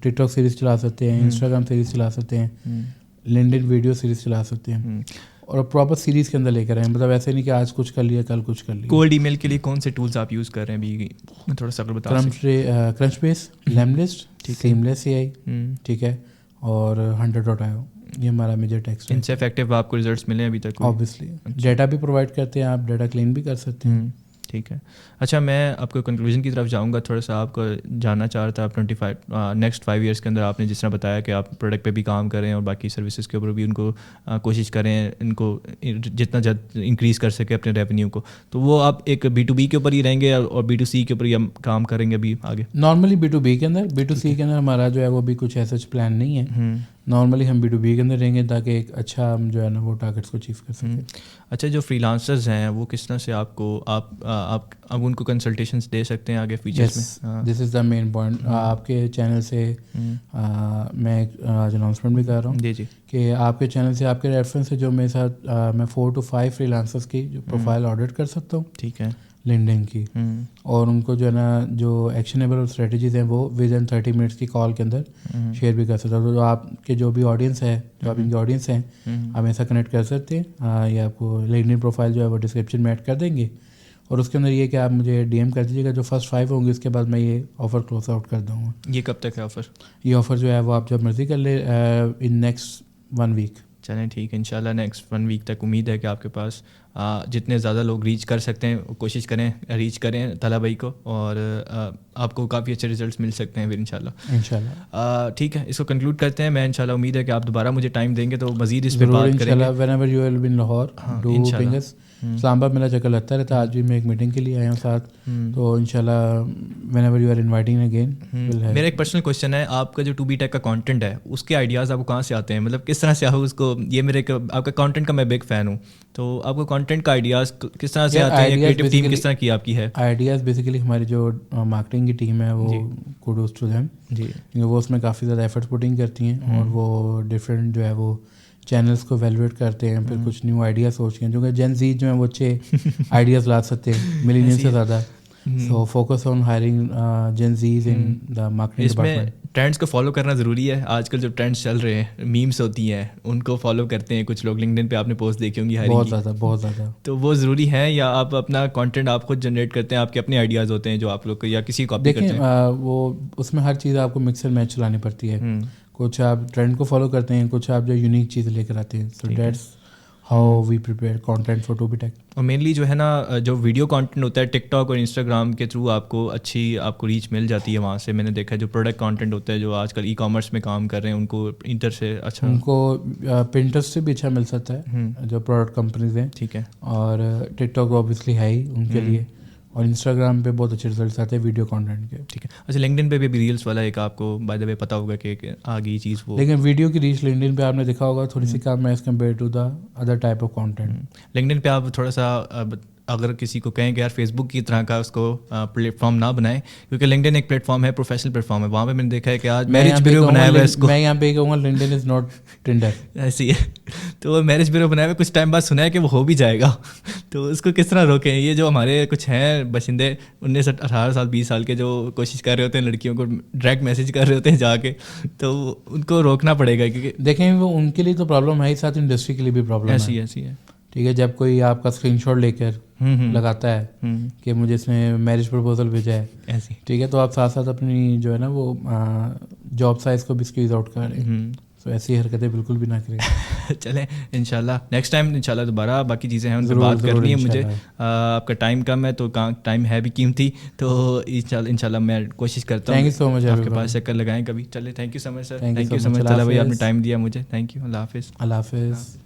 Speaker 1: ٹک ٹاک سیریز چلا سکتے ہیں، انسٹاگرام سیریز چلا سکتے ہیں، لنکڈن ویڈیو سیریز چلا سکتے ہیں، اور پراپر سیریز کے اندر لے کر آئیں. مطلب ایسے نہیں کہ آج کچھ کر لیا کل کچھ کر لیا.
Speaker 2: کولڈ ای میل کے لیے کون سے ٹولز آپ یوز کر رہے ہیں ابھی تھوڑا سا بتا سکتے؟
Speaker 1: کرنچ بیس، لیملسٹ، سیملیس AI، ٹھیک ہے، اور 100.io، یہ ہمارا میجر ٹیکسٹ ہے.
Speaker 2: ان سے افیکٹو آپ کو ریزلٹس ملے ابھی تک؟
Speaker 1: آبویسلی ڈیٹا بھی پرووائڈ کرتے ہیں، آپ ڈیٹا کلین بھی کر سکتے ہیں.
Speaker 2: ٹھیک ہے. اچھا میں آپ کو کنکلوژن کی طرف جاؤں گا, تھوڑا سا آپ کو جاننا چاہ رہا تھا. آپ 25 نیکسٹ 5 ایئرس کے اندر آپ نے جس طرح بتایا کہ آپ پروڈکٹ پہ بھی کام کریں اور باقی سروسز کے اوپر بھی ان کو کوشش کریں, ان کو جتنا جلد انکریز کر سکے اپنے ریونیو کو, تو وہ آپ ایک B2B کے اوپر ہی رہیں گے اور B2C کے اوپر ہی ہم کام کریں گے ابھی آگے؟
Speaker 1: نارملی B2B کے اندر, B2C کے اندر ہمارا جو ہے وہ بھی کچھ ایسا پلان نہیں ہے. نارملی ہم B2B کے اندر رہیں گے تاکہ ایک اچھا ہم جو ہے نا وہ ٹارگیٹس کو اچیو کر سکیں.
Speaker 2: اچھا جو فری لانسرز ہیں وہ کس طرح سے آپ کو آپ ان کو کنسلٹیشنس دے سکتے ہیں آگے فیچرس میں؟
Speaker 1: دس از دا مین پوائنٹ. آپ کے چینل سے میں ایک آج اناؤنسمنٹ بھی کر رہا ہوں
Speaker 2: جی
Speaker 1: کہ آپ کے چینل سے, آپ کے ریفرنس سے جو میرے ساتھ میں 4 to 5 فری لانسرس کی جو پروفائل آڈٹ کر سکتا ہوں,
Speaker 2: ٹھیک ہے,
Speaker 1: لنکڈن کی, اور ان کو جو ہے نا جو ایکشنیبل اسٹریٹجیز ہیں وہ ود ان 30 منٹس کی کال کے اندر شیئر بھی کر سکتا ہوں. تو آپ کے جو بھی آڈینس ہے, جو آپ ان کی آڈینس ہیں, آپ ایسا کنیکٹ کر سکتے ہیں. یہ آپ کو لنکڈن پروفائل جو ہے وہ ڈسکرپشن میں ایڈ کر دیں گے, اور اس کے اندر یہ کہ آپ مجھے DM کر دیجیے گا. جو فرسٹ 5 ہوں گے اس کے بعد میں یہ آفر کلوز آؤٹ کر دوں گا.
Speaker 2: یہ کب تک ہے آفر؟
Speaker 1: یہ آفر جو ہے وہ آپ جب مرضی کر لیں ان نیکسٹ 1 ویک.
Speaker 2: چلیں ٹھیک ہے, انشاءاللہ نیکسٹ 1 ویک تک امید ہے کہ آپ کے پاس جتنے زیادہ لوگ ریچ کر سکتے ہیں کوشش کریں, ریچ کریں طلحہ بھائی کو, اور آپ کو کافی اچھے ریزلٹس مل سکتے ہیں پھر انشاءاللہ. ٹھیک ہے, اس کو کنکلوڈ کرتے ہیں. میں انشاءاللہ امید ہے کہ آپ دوبارہ مجھے ٹائم دیں گے تو مزید اس پہ بات کریں گے.
Speaker 1: Whenever you will be in Lahore do ping us. Islamabad میرا چکر لگتا رہتا ہے. آج بھی میں ایک میٹنگ کے لیے آیا ہوں ساتھ, تو انشاءاللہ whenever you are inviting again.
Speaker 2: میرا ایک پرسنل کوشچن ہے, آپ کا جو 2B ٹیک کا کانٹینٹ ہے اس کے آئیڈیاز آپ کو کہاں سے آتے ہیں؟ مطلب کس طرح سے آپ اس کو, یہ میرے آپ کا کانٹینٹ کا میں بگ فین ہوں, تو آپ کو کانٹینٹ کا آئیڈیاز کس طرح سے آتے ہیں؟ کریٹو ٹیم کس طرح کی آپ کی ہے؟
Speaker 1: آئیڈیاز بیسیکلی ہماری جو مارکیٹنگ کی ٹیم ہے وہ کوڈوز ٹو دیم جی, وہ اس میں کافی زیادہ ایفرٹس پوٹنگ کرتی ہیں, اور وہ ڈفرینٹ جو ہے وہ چینلس کو ویلیویٹ کرتے ہیں, پھر کچھ نیو آئیڈیاز سوچتے ہیں. جو کہ جین زی جو ہیں وہ اچھے آئیڈیاز لا سکتے ہیں ملینین سے زیادہ. So focus on hiring Gen Zs in the marketing department.
Speaker 2: اس میں ٹرینڈس کو فالو کرنا ضروری ہے. آج کل جو ٹرینڈس چل رہے ہیں, میمس ہوتی ہیں, ان کو فالو کرتے ہیں کچھ لوگ. لنکڈن پہ آپ نے پوسٹ دیکھی ہوں گی
Speaker 1: بہت زیادہ.
Speaker 2: تو وہ ضروری ہے, یا آپ اپنا کانٹینٹ آپ خود جنریٹ کرتے ہیں, آپ کے اپنے آئیڈیاز ہوتے ہیں جو آپ لوگ یا کسی کاپی کرتے ہیں؟
Speaker 1: دیکھیں وہ اس میں ہر چیز آپ کو مکس اینڈ میچ چلانی پڑتی ہے. کچھ آپ ٹرینڈ کو فالو کرتے ہیں, کچھ آپ جو یونیک چیزیں لے کر آتے ہیں. So that's how we prepare content for 2B tech.
Speaker 2: اور مینلی جو ہے نا جو ویڈیو کانٹینٹ ہوتا ہے ٹک ٹاک اور انسٹاگرام کے تھرو آپ کو اچھی آپ کو ریچ مل جاتی ہے وہاں سے. میں نے دیکھا ہے جو پروڈکٹ کانٹینٹ ہوتا ہے جو آج کل ای کامرس میں کام کر رہے ہیں ان کو انٹر سے اچھا,
Speaker 1: ان کو پنٹرسٹ سے بھی اچھا مل سکتا ہے جو پروڈکٹ کمپنیز ہیں.
Speaker 2: ٹھیک ہے,
Speaker 1: اور ٹک ٹاک اوبیسلی ہے ہی ان کے لیے, اور انسٹاگرام پہ بہت اچھے رزلٹس آتے ہیں ویڈیو کانٹینٹ کے.
Speaker 2: ٹھیک ہے. اچھا لنکڈن پہ بھی ریلس والا ایک آپ کو بائی دا وے پتہ ہوگا کہ آگے یہ چیز وہ,
Speaker 1: لیکن ویڈیو کی ریچ لنکڈن پہ آپ نے دیکھا ہوگا تھوڑی سی کم ہے as compare to the other type of content.
Speaker 2: LinkedIn پہ آپ تھوڑا سا اگر کسی کو کہیں کہ یار فیس بک کی طرح کا اس کو پلیٹ فارم نہ بنائیں, کیونکہ لنکڈن ایک پلیٹ فارم ہے, پروفیشنل پلیٹ فارم ہے. وہاں پہ میں نے دیکھا ہے کہ آج میرج بیورو بنایا ہوا ہے اس کو.
Speaker 1: میں یہاں پہ کہوں گا لنکڈن از ناٹ ٹنڈر.
Speaker 2: ایسی ہے, تو میرج بیورو بنایا ہوا کچھ ٹائم بعد سنا ہے کہ وہ ہو بھی جائے گا, تو اس کو کس طرح روکیں؟ یہ جو ہمارے کچھ ہیں باشندے 19 18 سال 20 سال کے جو کوشش کر رہے ہوتے ہیں لڑکیوں کو ڈائریکٹ میسج کر رہے ہوتے ہیں جا کے, تو ان کو روکنا پڑے گا. کیونکہ
Speaker 1: دیکھیں وہ ان کے لیے تو پرابلم ہے ہی, ساتھ انڈسٹری کے لیے بھی پرابلم ہے.
Speaker 2: ایسی ہے.
Speaker 1: ٹھیک ہے, جب کوئی آپ کا اسکرین شاٹ لے کر لگاتا ہے کہ مجھے اس نے میرج پرپوزل بھیجا ہے ایسی, ٹھیک ہے, تو آپ ساتھ ساتھ اپنی جو ہے نا وہ جاب سائز کو بھی اسکویز آؤٹ کر رہے ہیں. تو ایسی حرکتیں بالکل بھی نہ کریں. چلیں
Speaker 2: انشاءاللہ نیکسٹ ٹائم انشاءاللہ دوبارہ باقی چیزیں ہیں ان پر بات کرنی ہے. مجھے آپ کا ٹائم کم ہے, تو ٹائم ہے بھی قیمتی, تو انشاءاللہ میں کوشش کرتا ہوں.
Speaker 1: تھینک یو سو مچ,
Speaker 2: آپ کے پاس چکر لگائیں کبھی. چلیں thank you so much sir, thank you so much Talha بھائی, آپ نے ٹائم دیا مجھے. Thank you. اللہ حافظ.
Speaker 1: اللہ حافظ.